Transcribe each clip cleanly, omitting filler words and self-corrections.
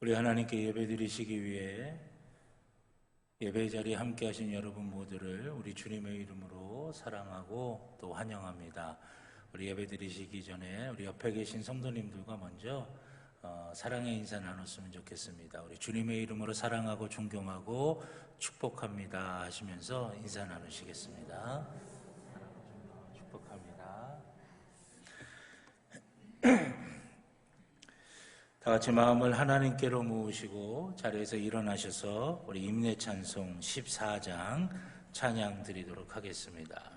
우리 하나님께 예배드리시기 위해 예배 자리에 함께 하신 여러분 모두를 우리 주님의 이름으로 사랑하고 또 환영합니다. 우리 예배드리시기 전에 우리 옆에 계신 성도님들과 먼저 사랑의 인사 나눴으면 좋겠습니다. 우리 주님의 이름으로 사랑하고 존경하고 축복합니다 하시면서 인사 나누시겠습니다. 축복합니다. 다 같이 마음을 하나님께로 모으시고 자리에서 일어나셔서 우리 임내 찬송 14장 찬양 드리도록 하겠습니다.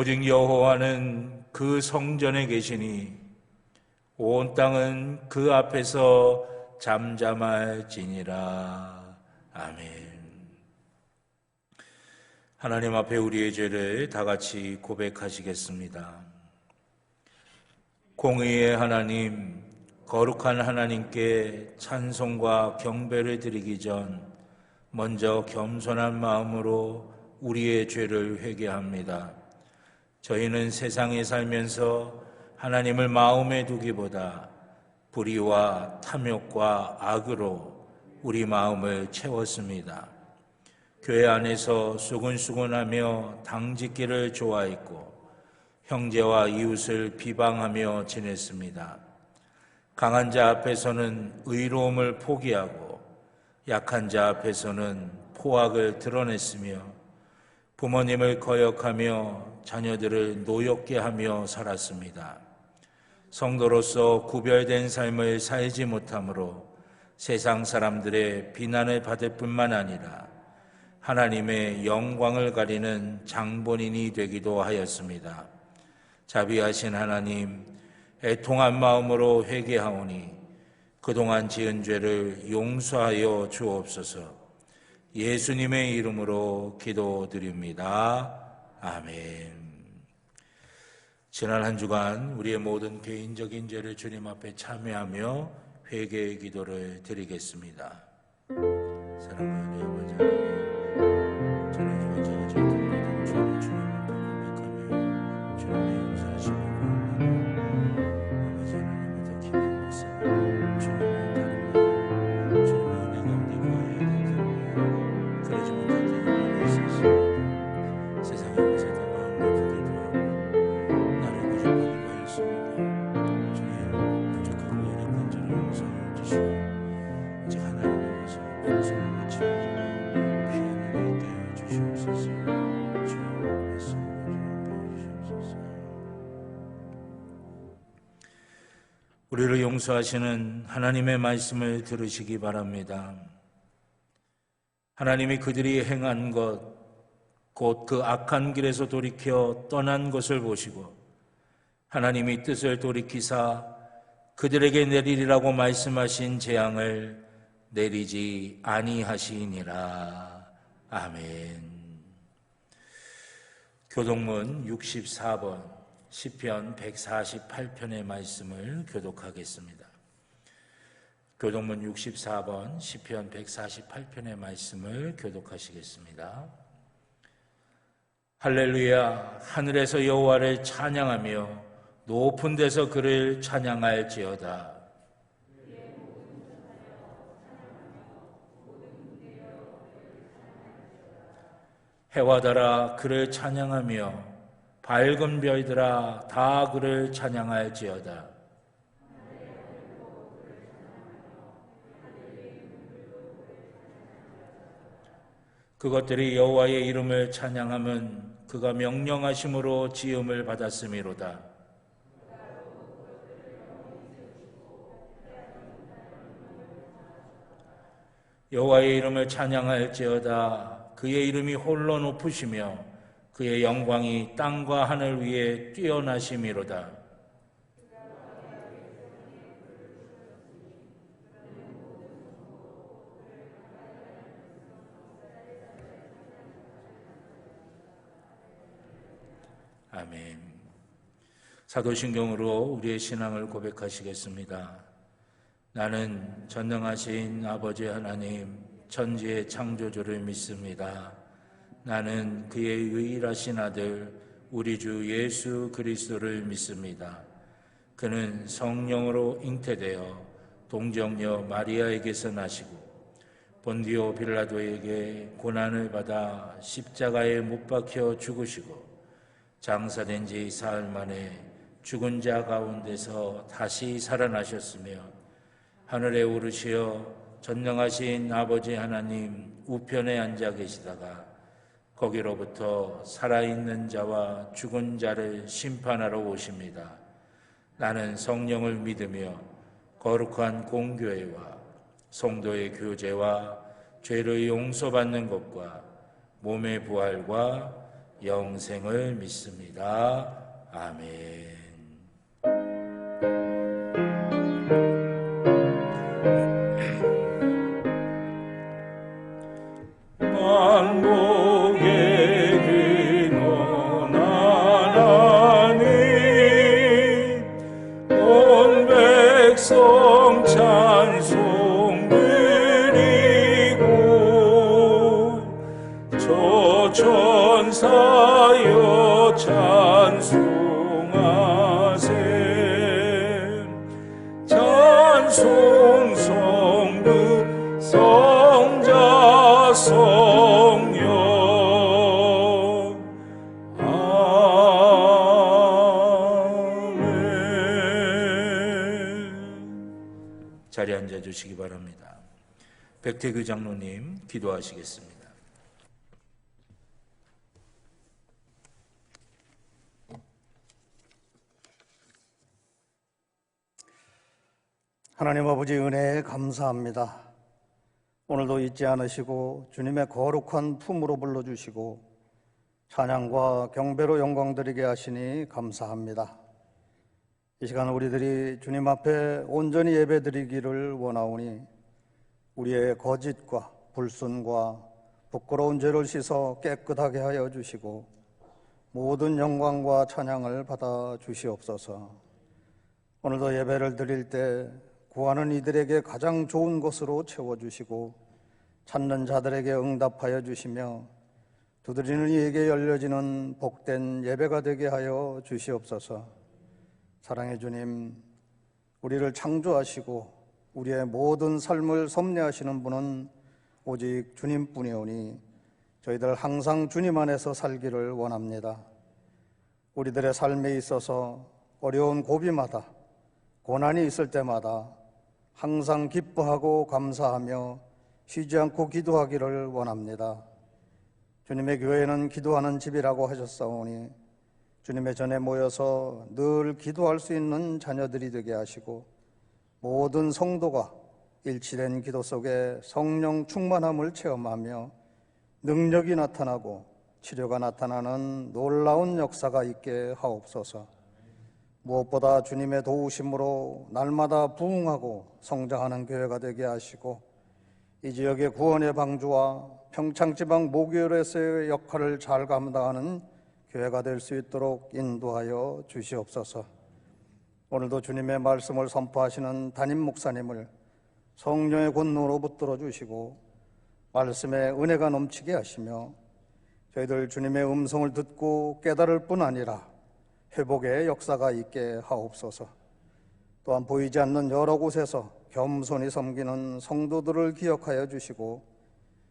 오직 여호와는 그 성전에 계시니 온 땅은 그 앞에서 잠잠할지니라. 아멘. 하나님 앞에 우리의 죄를 다 같이 고백하시겠습니다. 공의의 하나님, 거룩한 하나님께 찬송과 경배를 드리기 전 먼저 겸손한 마음으로 우리의 죄를 회개합니다. 저희는 세상에 살면서 하나님을 마음에 두기보다 불의와 탐욕과 악으로 우리 마음을 채웠습니다. 교회 안에서 수근수근하며 당짓기를 좋아했고 형제와 이웃을 비방하며 지냈습니다. 강한 자 앞에서는 의로움을 포기하고 약한 자 앞에서는 포악을 드러냈으며 부모님을 거역하며 자녀들을 노엽게 하며 살았습니다. 성도로서 구별된 삶을 살지 못함으로 세상 사람들의 비난을 받을 뿐만 아니라 하나님의 영광을 가리는 장본인이 되기도 하였습니다. 자비하신 하나님, 애통한 마음으로 회개하오니 그동안 지은 죄를 용서하여 주옵소서. 예수님의 이름으로 기도드립니다. 아멘. 지난 한 주간 우리의 모든 개인적인 죄를 주님 앞에 참회하며 회개의 기도를 드리겠습니다. 사랑하는 우리 아버지 하나님, 지난 주간 제가 지었던 모든 죄를 주님 앞에 고백하며 주님의 용서하심을 구합니다. 아버지 하나님의 더 깊은 말씀, 주님의 다름을 주님의 은혜 가운데 구하여야 될 사람이요 그러지 못할 때가 많이 있었습니다. 세상에 모세다 마음을 기대도 나를 부족하게 하였습니다. 주님, 부족하고 연약한 저를 용서하여 주시고 이제 하나님의 것을 풍성하게 채워주고 피하는 데 있게 하여 주시옵소서. 주님 말씀을 배워주시옵소서. 우리를 용서하시는 하나님의 말씀을 들으시기 바랍니다. 하나님이 그들이 행한 것, 곧 그 악한 길에서 돌이켜 떠난 것을 보시고 하나님이 뜻을 돌이키사 그들에게 내리리라고 말씀하신 재앙을 내리지 아니하시니라. 아멘. 교독문 64번 시편 148편의 말씀을 교독하겠습니다. 교독문 64번 시편 148편의 말씀을 교독하시겠습니다. 할렐루야, 하늘에서 여호와를 찬양하며 높은 데서 그를 찬양할지어다. 해와 달아 그를 찬양하며 밝은 별들아 다 그를 찬양할지어다. 그것들이 여호와의 이름을 찬양함은 그가 명령하심으로 지음을 받았음이로다. 여호와의 이름을 찬양할지어다. 그의 이름이 홀로 높으시며 그의 영광이 땅과 하늘 위에 뛰어나심이로다. 아멘. 사도신경으로 우리의 신앙을 고백하시겠습니다. 나는 전능하신 아버지 하나님, 천지의 창조주를 믿습니다. 나는 그의 유일하신 아들 우리 주 예수 그리스도를 믿습니다. 그는 성령으로 잉태되어 동정녀 마리아에게서 나시고 본디오 빌라도에게 고난을 받아 십자가에 못 박혀 죽으시고 장사된 지 사흘 만에 죽은 자 가운데서 다시 살아나셨으며 하늘에 오르시어 전능하신 아버지 하나님 우편에 앉아 계시다가 거기로부터 살아있는 자와 죽은 자를 심판하러 오십니다. 나는 성령을 믿으며 거룩한 공교회와 성도의 교제와 죄를 용서받는 것과 몸의 부활과 영생을 믿습니다. 아멘. 천사여 찬송하세. 주시기 바랍니다. 백태규 장로님 기도하시겠습니다. 하나님 아버지 은혜에 감사합니다. 오늘도 잊지 않으시고 주님의 거룩한 품으로 불러주시고 찬양과 경배로 영광드리게 하시니 감사합니다. 이 시간 우리들이 주님 앞에 온전히 예배드리기를 원하오니 우리의 거짓과 불순과 부끄러운 죄를 씻어 깨끗하게 하여 주시고 모든 영광과 찬양을 받아 주시옵소서. 오늘도 예배를 드릴 때 구하는 이들에게 가장 좋은 것으로 채워주시고 찾는 자들에게 응답하여 주시며 두드리는 이에게 열려지는 복된 예배가 되게 하여 주시옵소서. 사랑의 주님, 우리를 창조하시고 우리의 모든 삶을 섭리하시는 분은 오직 주님뿐이오니 저희들 항상 주님 안에서 살기를 원합니다. 우리들의 삶에 있어서 어려운 고비마다 고난이 있을 때마다 항상 기뻐하고 감사하며 쉬지 않고 기도하기를 원합니다. 주님의 교회는 기도하는 집이라고 하셨사오니 주님의 전에 모여서 늘 기도할 수 있는 자녀들이 되게 하시고 모든 성도가 일치된 기도 속에 성령 충만함을 체험하며 능력이 나타나고 치료가 나타나는 놀라운 역사가 있게 하옵소서. 무엇보다 주님의 도우심으로 날마다 부흥하고 성장하는 교회가 되게 하시고 이 지역의 구원의 방주와 평창지방 모교회에서의 역할을 잘 감당하는 교회가 될 수 있도록 인도하여 주시옵소서. 오늘도 주님의 말씀을 선포하시는 담임 목사님을 성령의 권능으로 붙들어 주시고 말씀에 은혜가 넘치게 하시며 저희들 주님의 음성을 듣고 깨달을 뿐 아니라 회복의 역사가 있게 하옵소서. 또한 보이지 않는 여러 곳에서 겸손히 섬기는 성도들을 기억하여 주시고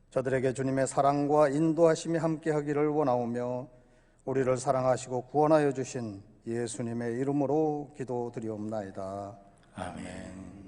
저들에게 주님의 사랑과 인도하심이 함께하기를 원하오며 우리를 사랑하시고 구원하여 주신 예수님의 이름으로 기도드리옵나이다. 아멘.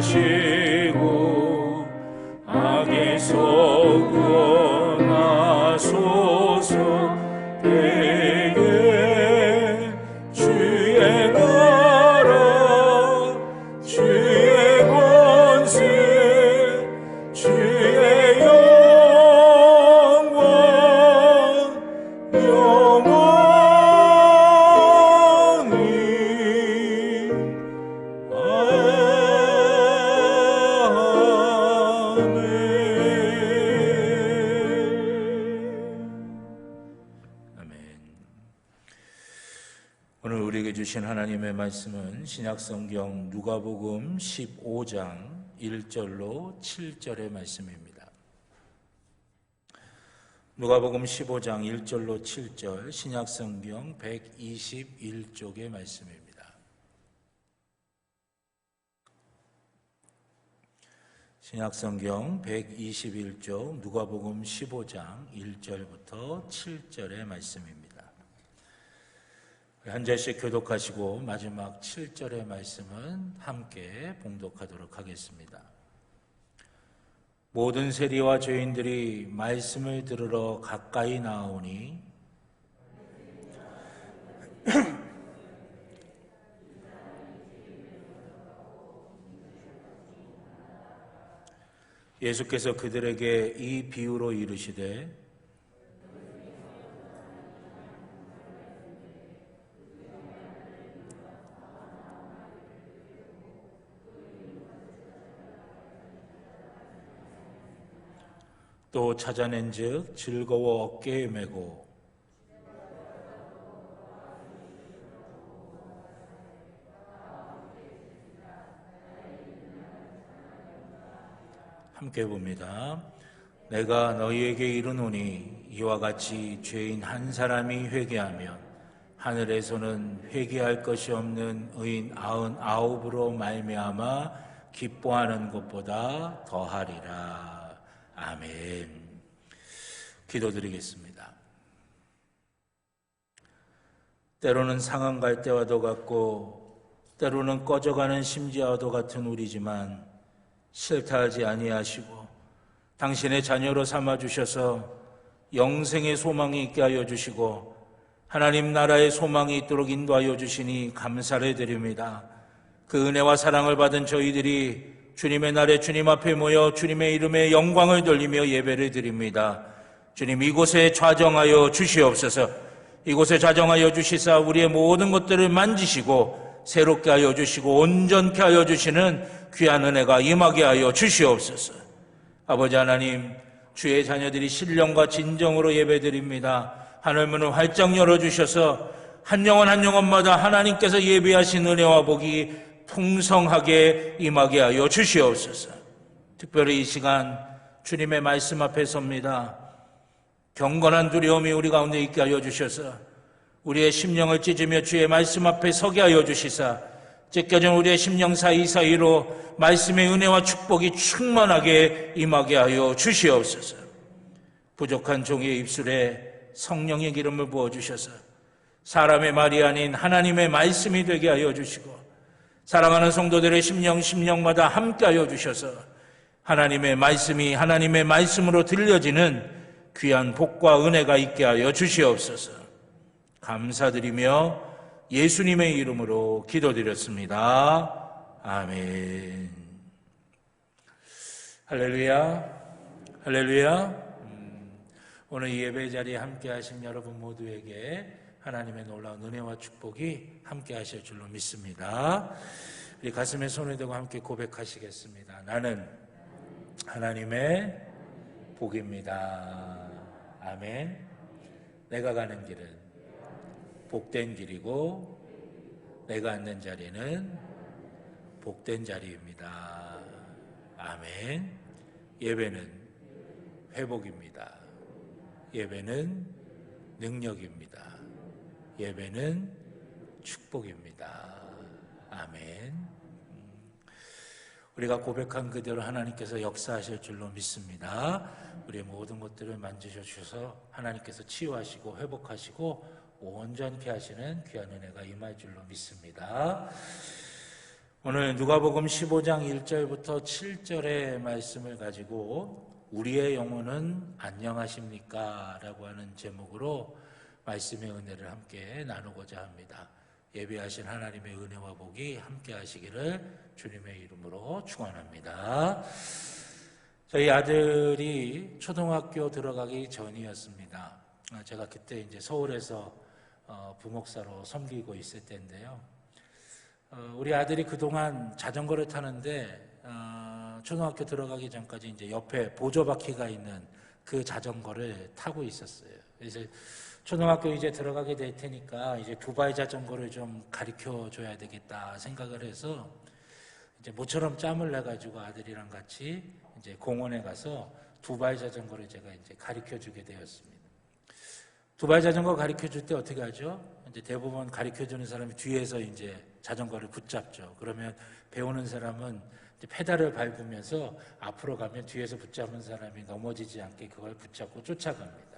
마시고 악에서 구원하소서. 대개 주의 나라 주의 권세 주의 영광 영원히 오늘 우리에게 주신 하나님의 말씀은 신약성경 누가복음 15장 1절로 7절의 말씀입니다. 누가복음 15장 1절로 7절 신약성경 121쪽의 말씀입니다. 신약성경 121쪽 누가복음 15장 1절부터 7절의 말씀입니다. 한 절씩 교독하시고 마지막 7절의 말씀은 함께 봉독하도록 하겠습니다. 모든 세리와 죄인들이 말씀을 들으러 가까이 나오니 예수께서 그들에게 이 비유로 이르시되 또 찾아낸즉 즐거워 어깨에 메고 함께 봅니다. 내가 너희에게 이르노니 이와 같이 죄인 한 사람이 회개하면 하늘에서는 회개할 것이 없는 의인 99으로 말미암아 기뻐하는 것보다 더하리라. 아멘. 기도드리겠습니다. 때로는 상한 갈대와도 같고 때로는 꺼져가는 심지와도 같은 우리지만 싫다 하지 아니하시고 당신의 자녀로 삼아주셔서 영생의 소망이 있게 하여 주시고 하나님 나라의 소망이 있도록 인도하여 주시니 감사를 드립니다. 그 은혜와 사랑을 받은 저희들이 주님의 날에 주님 앞에 모여 주님의 이름에 영광을 돌리며 예배를 드립니다. 주님, 이곳에 좌정하여 주시옵소서. 이곳에 좌정하여 주시사 우리의 모든 것들을 만지시고 새롭게 하여 주시고 온전케 하여 주시는 귀한 은혜가 임하게 하여 주시옵소서. 아버지 하나님, 주의 자녀들이 신령과 진정으로 예배드립니다. 하늘문을 활짝 열어주셔서 한 영혼 한 영혼마다 하나님께서 예비하신 은혜와 복이 풍성하게 임하게 하여 주시옵소서. 특별히 이 시간 주님의 말씀 앞에 섭니다. 경건한 두려움이 우리 가운데 있게 하여 주셔서 우리의 심령을 찢으며 주의 말씀 앞에 서게 하여 주시사 찢겨진 우리의 심령 사이사이로 말씀의 은혜와 축복이 충만하게 임하게 하여 주시옵소서. 부족한 종의 입술에 성령의 기름을 부어주셔서 사람의 말이 아닌 하나님의 말씀이 되게 하여 주시고 사랑하는 성도들의 심령마다 함께 하여 주셔서 하나님의 말씀이 하나님의 말씀으로 들려지는 귀한 복과 은혜가 있게 하여 주시옵소서. 감사드리며 예수님의 이름으로 기도드렸습니다. 아멘. 할렐루야, 할렐루야. 오늘 이 예배 자리에 함께 하신 여러분 모두에게 하나님의 놀라운 은혜와 축복이 함께 하실 줄로 믿습니다. 우리 가슴에 손을 대고 함께 고백하시겠습니다. 나는 하나님의 복입니다. 아멘. 내가 가는 길은 복된 길이고 내가 앉는 자리는 복된 자리입니다. 아멘. 예배는 회복입니다. 예배는 능력입니다. 예배는 축복입니다. 아멘. 우리가 고백한 그대로 하나님께서 역사하실 줄로 믿습니다. 우리의 모든 것들을 만지셔 주셔서 하나님께서 치유하시고 회복하시고 온전케 하시는 귀한 은혜가 임할 줄로 믿습니다. 오늘 누가복음 15장 1절부터 7절의 말씀을 가지고 우리의 영혼은 안녕하십니까? 라고 하는 제목으로 말씀의 은혜를 함께 나누고자 합니다. 예배하신 하나님의 은혜와 복이 함께 하시기를 주님의 이름으로 축원합니다. 저희 아들이 초등학교 들어가기 전이었습니다. 제가 그때 이제 서울에서 부목사로 섬기고 있을 때인데요. 우리 아들이 그동안 자전거를 타는데 초등학교 들어가기 전까지 이제 옆에 보조바퀴가 있는 그 자전거를 타고 있었어요. 그래서 초등학교 이제 들어가게 될 테니까 이제 두바이 자전거를 좀 가르쳐 줘야 되겠다 생각을 해서 이제 모처럼 짬을 내 가지고 아들이랑 같이 이제 공원에 가서 두바이 자전거를 제가 이제 가르쳐 주게 되었습니다. 두바이 자전거 가르쳐 줄 때 어떻게 하죠? 이제 대부분 가르쳐 주는 사람이 뒤에서 이제 자전거를 붙잡죠. 그러면 배우는 사람은 이제 페달을 밟으면서 앞으로 가면 뒤에서 붙잡은 사람이 넘어지지 않게 그걸 붙잡고 쫓아갑니다.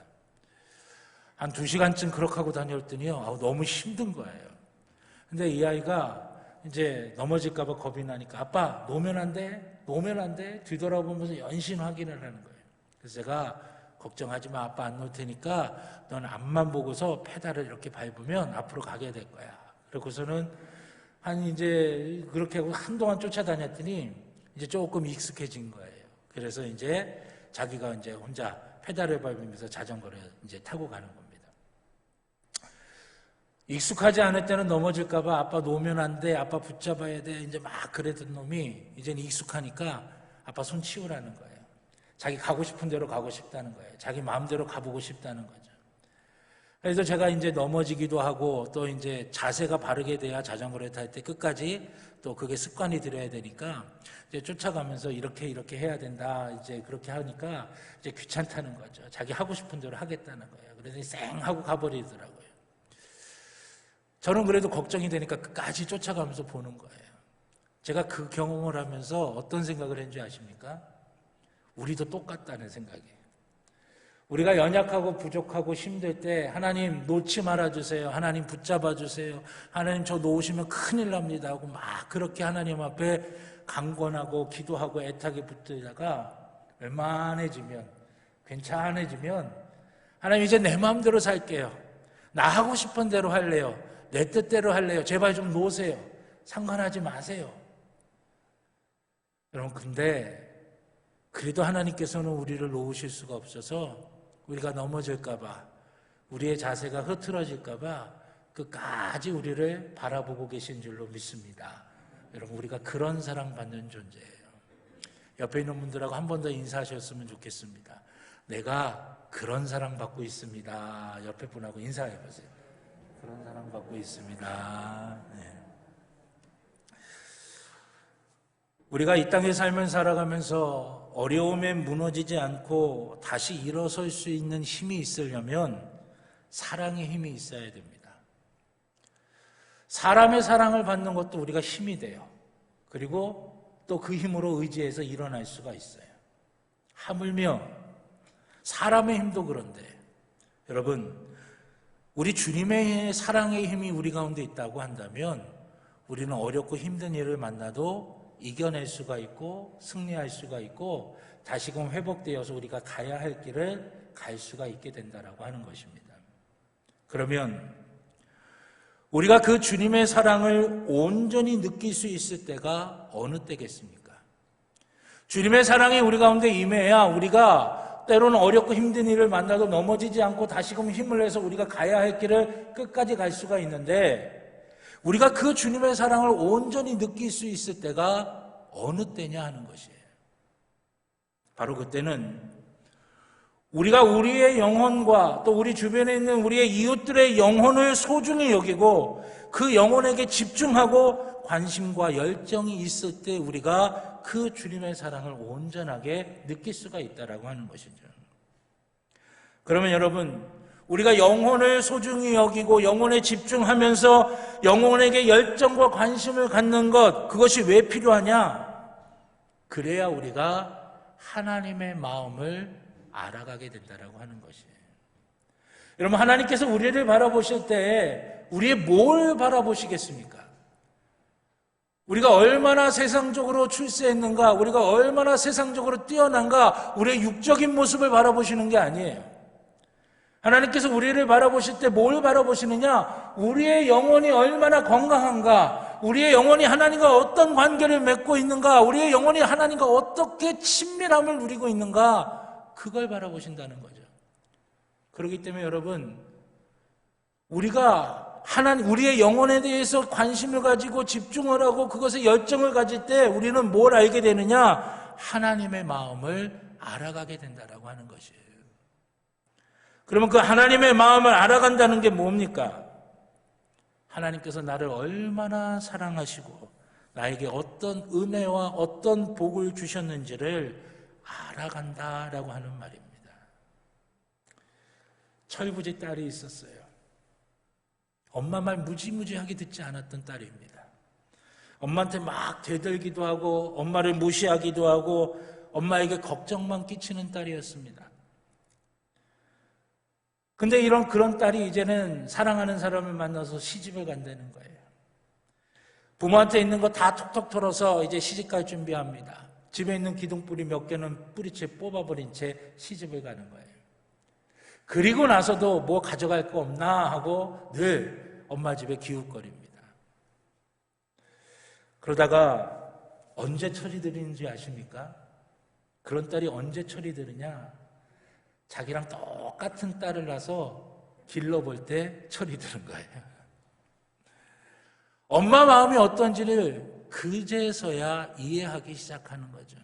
한 2시간쯤 그렇게 하고 다녔더니요, 너무 힘든 거예요. 근데 이 아이가 이제 넘어질까봐 겁이 나니까 아빠 놓으면 안 돼? 놓으면 안 돼? 뒤돌아보면서 연신 확인을 하는 거예요. 그래서 제가 걱정하지 마. 아빠 안 놓을 테니까 넌 앞만 보고서 페달을 이렇게 밟으면 앞으로 가게 될 거야. 그러고서는 이제 그렇게 하고 한동안 쫓아다녔더니 이제 조금 익숙해진 거예요. 그래서 이제 자기가 이제 혼자 페달을 밟으면서 자전거를 이제 타고 가는 겁니다. 익숙하지 않을 때는 넘어질까봐 아빠 놓으면 안 돼, 아빠 붙잡아야 돼, 이제 막 그랬던 놈이 이제는 익숙하니까 아빠 손 치우라는 거예요. 자기 가고 싶은 대로 가고 싶다는 거예요. 자기 마음대로 가보고 싶다는 거죠. 그래서 제가 이제 넘어지기도 하고 또 이제 자세가 바르게 돼야 자전거를 탈 때 끝까지 또 그게 습관이 들어야 되니까 이제 쫓아가면서 이렇게 해야 된다. 이제 그렇게 하니까 이제 귀찮다는 거죠. 자기 하고 싶은 대로 하겠다는 거예요. 그래서 쌩 하고 가버리더라고요. 저는 그래도 걱정이 되니까 끝까지 쫓아가면서 보는 거예요. 제가 그 경험을 하면서 어떤 생각을 했는지 아십니까? 우리도 똑같다는 생각이에요. 우리가 연약하고 부족하고 힘들 때 하나님 놓지 말아주세요. 하나님 붙잡아 주세요. 하나님 저 놓으시면 큰일 납니다 하고 막 그렇게 하나님 앞에 강권하고 기도하고 애타게 붙들다가 웬만해지면 괜찮아지면 하나님 이제 내 마음대로 살게요. 나 하고 싶은 대로 할래요. 내 뜻대로 할래요. 제발 좀 놓으세요. 상관하지 마세요. 여러분 근데 그래도 하나님께서는 우리를 놓으실 수가 없어서 우리가 넘어질까 봐 우리의 자세가 흐트러질까 봐 끝까지 우리를 바라보고 계신 줄로 믿습니다. 여러분 우리가 그런 사랑받는 존재예요. 옆에 있는 분들하고 한 번 더 인사하셨으면 좋겠습니다. 내가 그런 사랑받고 있습니다. 옆에 분하고 인사해 보세요. 그런 사랑받고 있습니다. 네. 우리가 이 땅에 살면 살아가면서 어려움에 무너지지 않고 다시 일어설 수 있는 힘이 있으려면 사랑의 힘이 있어야 됩니다. 사람의 사랑을 받는 것도 우리가 힘이 돼요. 그리고 또 그 힘으로 의지해서 일어날 수가 있어요. 하물며 사람의 힘도 그런데 여러분 우리 주님의 사랑의 힘이 우리 가운데 있다고 한다면 우리는 어렵고 힘든 일을 만나도 이겨낼 수가 있고 승리할 수가 있고 다시금 회복되어서 우리가 가야 할 길을 갈 수가 있게 된다라고 하는 것입니다. 그러면 우리가 그 주님의 사랑을 온전히 느낄 수 있을 때가 어느 때겠습니까? 주님의 사랑이 우리 가운데 임해야 우리가 때로는 어렵고 힘든 일을 만나도 넘어지지 않고 다시금 힘을 내서 우리가 가야 할 길을 끝까지 갈 수가 있는데 우리가 그 주님의 사랑을 온전히 느낄 수 있을 때가 어느 때냐 하는 것이에요. 바로 그때는 우리가 우리의 영혼과 또 우리 주변에 있는 우리의 이웃들의 영혼을 소중히 여기고 그 영혼에게 집중하고 관심과 열정이 있을 때 우리가 그 주님의 사랑을 온전하게 느낄 수가 있다라고 하는 것이죠. 그러면 여러분, 우리가 영혼을 소중히 여기고 영혼에 집중하면서 영혼에게 열정과 관심을 갖는 것, 그것이 왜 필요하냐? 그래야 우리가 하나님의 마음을 알아가게 된다라고 하는 것이에요. 여러분, 하나님께서 우리를 바라보실 때 우리의 뭘 바라보시겠습니까? 우리가 얼마나 세상적으로 출세했는가, 우리가 얼마나 세상적으로 뛰어난가, 우리의 육적인 모습을 바라보시는 게 아니에요. 하나님께서 우리를 바라보실 때 뭘 바라보시느냐? 우리의 영혼이 얼마나 건강한가, 우리의 영혼이 하나님과 어떤 관계를 맺고 있는가, 우리의 영혼이 하나님과 어떻게 친밀함을 누리고 있는가, 그걸 바라보신다는 거죠. 그렇기 때문에 여러분, 우리가 우리의 영혼에 대해서 관심을 가지고 집중을 하고 그것에 열정을 가질 때 우리는 뭘 알게 되느냐? 하나님의 마음을 알아가게 된다라고 하는 것이에요. 그러면 그 하나님의 마음을 알아간다는 게 뭡니까? 하나님께서 나를 얼마나 사랑하시고 나에게 어떤 은혜와 어떤 복을 주셨는지를 알아간다라고 하는 말입니다. 철부지 딸이 있었어요. 엄마 말 무지무지하게 듣지 않았던 딸입니다. 엄마한테 막 대들기도 하고 엄마를 무시하기도 하고 엄마에게 걱정만 끼치는 딸이었습니다. 근데 그런 딸이 이제는 사랑하는 사람을 만나서 시집을 간다는 거예요. 부모한테 있는 거 다 톡톡 털어서 이제 시집갈 준비합니다. 집에 있는 기둥뿌리 몇 개는 뿌리채 뽑아버린 채 시집을 가는 거예요. 그리고 나서도 뭐 가져갈 거 없나 하고 늘 엄마 집에 기웃거립니다. 그러다가 언제 철이 들이는지 아십니까? 그런 딸이 언제 철이 들으냐? 자기랑 똑같은 딸을 낳아서 길러볼 때 철이 드는 거예요. 엄마 마음이 어떤지를 그제서야 이해하기 시작하는 거죠.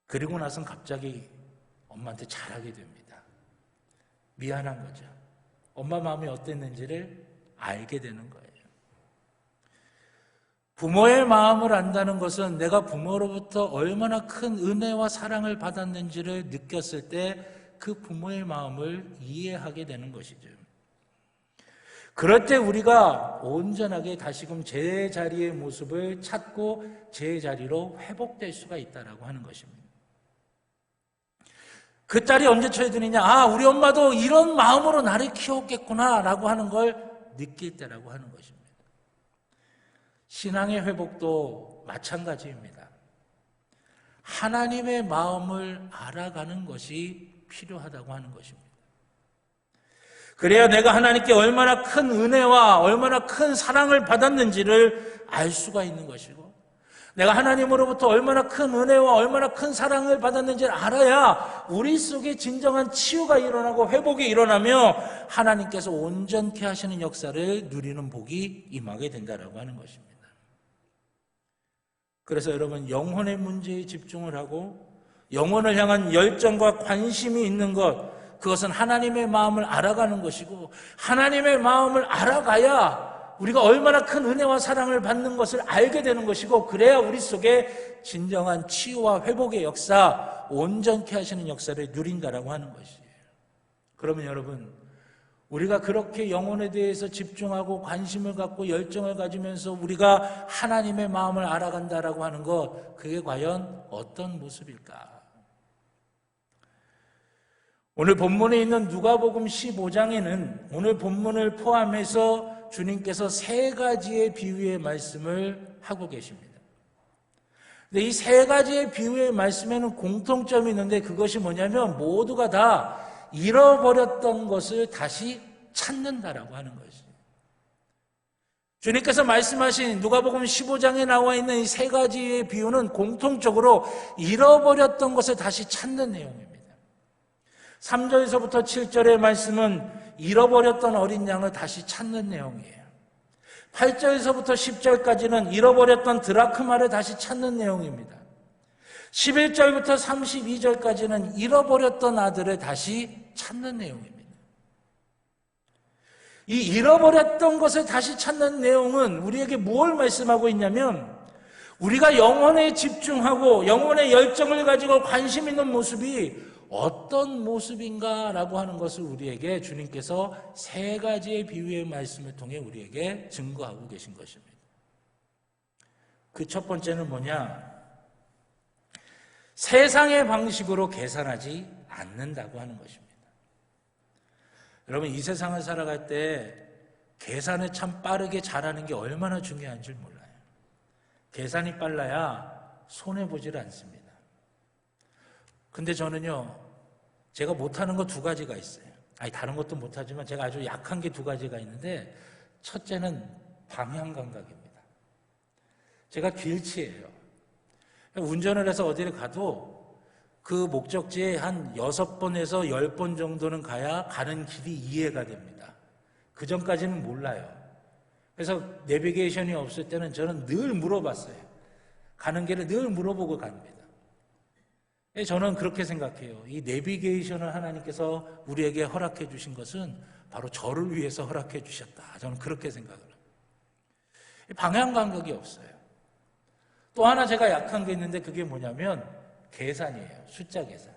그리고 나선 갑자기 엄마한테 잘하게 됩니다. 미안한 거죠. 엄마 마음이 어땠는지를 알게 되는 거예요. 부모의 마음을 안다는 것은 내가 부모로부터 얼마나 큰 은혜와 사랑을 받았는지를 느꼈을 때 그 부모의 마음을 이해하게 되는 것이죠. 그럴 때 우리가 온전하게 다시금 제자리의 모습을 찾고 제자리로 회복될 수가 있다라고 하는 것입니다. 그 딸이 언제 철이 드느냐? 우리 엄마도 이런 마음으로 나를 키웠겠구나 라고 하는 걸 느낄 때라고 하는 것입니다. 신앙의 회복도 마찬가지입니다. 하나님의 마음을 알아가는 것이 필요하다고 하는 것입니다. 그래야 내가 하나님께 얼마나 큰 은혜와 얼마나 큰 사랑을 받았는지를 알 수가 있는 것이고, 내가 하나님으로부터 얼마나 큰 은혜와 얼마나 큰 사랑을 받았는지를 알아야 우리 속에 진정한 치유가 일어나고 회복이 일어나며 하나님께서 온전케 하시는 역사를 누리는 복이 임하게 된다라고 하는 것입니다. 그래서 여러분, 영혼의 문제에 집중을 하고 영혼을 향한 열정과 관심이 있는 것, 그것은 하나님의 마음을 알아가는 것이고, 하나님의 마음을 알아가야 우리가 얼마나 큰 은혜와 사랑을 받는 것을 알게 되는 것이고, 그래야 우리 속에 진정한 치유와 회복의 역사, 온전케 하시는 역사를 누린다라고 하는 것이에요. 그러면 여러분, 우리가 그렇게 영혼에 대해서 집중하고 관심을 갖고 열정을 가지면서 우리가 하나님의 마음을 알아간다라고 하는 것, 그게 과연 어떤 모습일까? 오늘 본문에 있는 누가복음 15장에는 오늘 본문을 포함해서 주님께서 3가지의 비유의 말씀을 하고 계십니다. 근데 이 3가지의 비유의 말씀에는 공통점이 있는데, 그것이 뭐냐면 모두가 다 잃어버렸던 것을 다시 찾는다라고 하는 것이에요. 주님께서 말씀하신 누가복음 15장에 나와 있는 이 3가지의 비유는 공통적으로 잃어버렸던 것을 다시 찾는 내용입니다. 3절에서부터 7절의 말씀은 잃어버렸던 어린 양을 다시 찾는 내용이에요. 8절에서부터 10절까지는 잃어버렸던 드라크마를 다시 찾는 내용입니다. 11절부터 32절까지는 잃어버렸던 아들을 다시 찾는 내용입니다. 이 잃어버렸던 것을 다시 찾는 내용은 우리에게 무엇을 말씀하고 있냐면, 우리가 영혼에 집중하고 영혼의 열정을 가지고 관심 있는 모습이 어떤 모습인가라고 하는 것을 우리에게 주님께서 3가지의 비유의 말씀을 통해 우리에게 증거하고 계신 것입니다. 그 첫 번째는 뭐냐? 세상의 방식으로 계산하지 않는다고 하는 것입니다. 여러분, 이 세상을 살아갈 때 계산을 참 빠르게 잘하는 게 얼마나 중요한지 몰라요. 계산이 빨라야 손해보질 않습니다. 근데 저는요, 제가 못하는 거 2가지가 있어요. 다른 것도 못하지만 제가 아주 약한 게 2가지가 있는데, 첫째는 방향 감각입니다. 제가 길치예요. 운전을 해서 어디를 가도 그 목적지에 한 6번에서 10번 정도는 가야 가는 길이 이해가 됩니다. 그 전까지는 몰라요. 그래서 내비게이션이 없을 때는 저는 늘 물어봤어요. 가는 길을 늘 물어보고 갑니다. 저는 그렇게 생각해요. 이 내비게이션을 하나님께서 우리에게 허락해 주신 것은 바로 저를 위해서 허락해 주셨다. 저는 그렇게 생각을 해요. 방향 감각이 없어요. 또 하나 제가 약한 게 있는데, 그게 뭐냐면 계산이에요. 숫자 계산.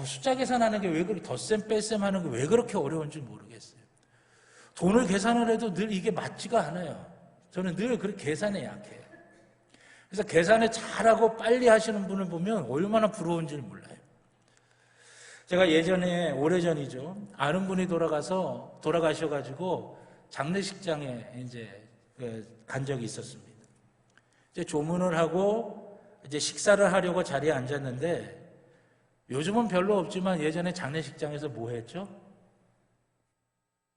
숫자 계산하는 게 왜 그렇게 덧셈 뺄셈 하는 게 왜 그렇게 어려운지 모르겠어요. 돈을 계산을 해도 늘 이게 맞지가 않아요. 저는 늘 그렇게 계산에 약해요. 그래서 계산을 잘하고 빨리 하시는 분을 보면 얼마나 부러운지 몰라요. 제가 예전에, 오래전이죠, 아는 분이 돌아가셔가지고 장례식장에 이제 간 적이 있었습니다. 이제 조문을 하고 이제 식사를 하려고 자리에 앉았는데, 요즘은 별로 없지만 예전에 장례식장에서 뭐 했죠?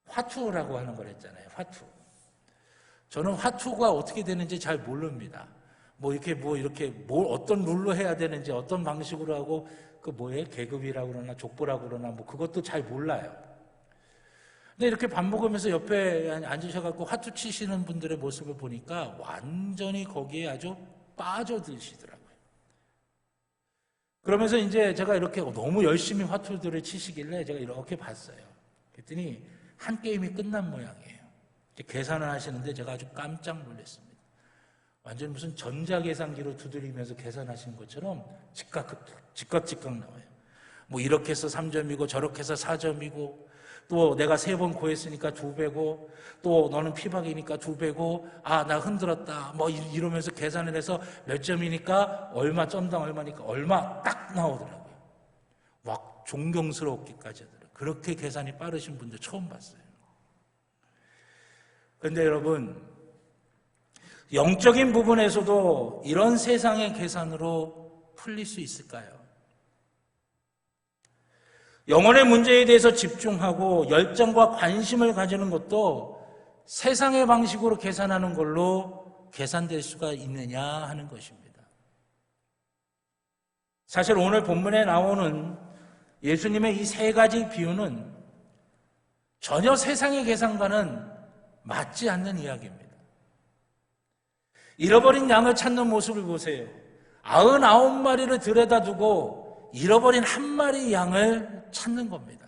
화투라고 하는 걸 했잖아요. 화투. 저는 화투가 어떻게 되는지 잘 모릅니다. 어떤 룰로 해야 되는지, 어떤 방식으로 하고, 계급이라고 그러나, 족보라고 그러나, 그것도 잘 몰라요. 근데 이렇게 밥 먹으면서 옆에 앉으셔갖고 화투 치시는 분들의 모습을 보니까 완전히 거기에 아주 빠져드시더라고요. 그러면서 이제 제가 이렇게 너무 열심히 화투들을 치시길래 제가 이렇게 봤어요. 그랬더니 한 게임이 끝난 모양이에요. 계산을 하시는데 제가 아주 깜짝 놀랐습니다. 완전 무슨 전자계산기로 두드리면서 계산하신 것처럼 즉각 나와요. 이렇게 해서 3점이고 저렇게 해서 4점이고 또 내가 3번 고했으니까 2배고 또 너는 피박이니까 2배고 나 흔들었다 이러면서 계산을 해서 몇 점이니까 얼마, 점당 얼마니까 얼마 딱 나오더라고요. 막 존경스럽기까지 하더라고요. 그렇게 계산이 빠르신 분들 처음 봤어요. 그런데 여러분, 영적인 부분에서도 이런 세상의 계산으로 풀릴 수 있을까요? 영혼의 문제에 대해서 집중하고 열정과 관심을 가지는 것도 세상의 방식으로 계산하는 걸로 계산될 수가 있느냐 하는 것입니다. 사실 오늘 본문에 나오는 예수님의 이 3가지 비유는 전혀 세상의 계산과는 맞지 않는 이야기입니다. 잃어버린 양을 찾는 모습을 보세요. 99마리를 들여다 두고 잃어버린 1마리 양을 찾는 겁니다.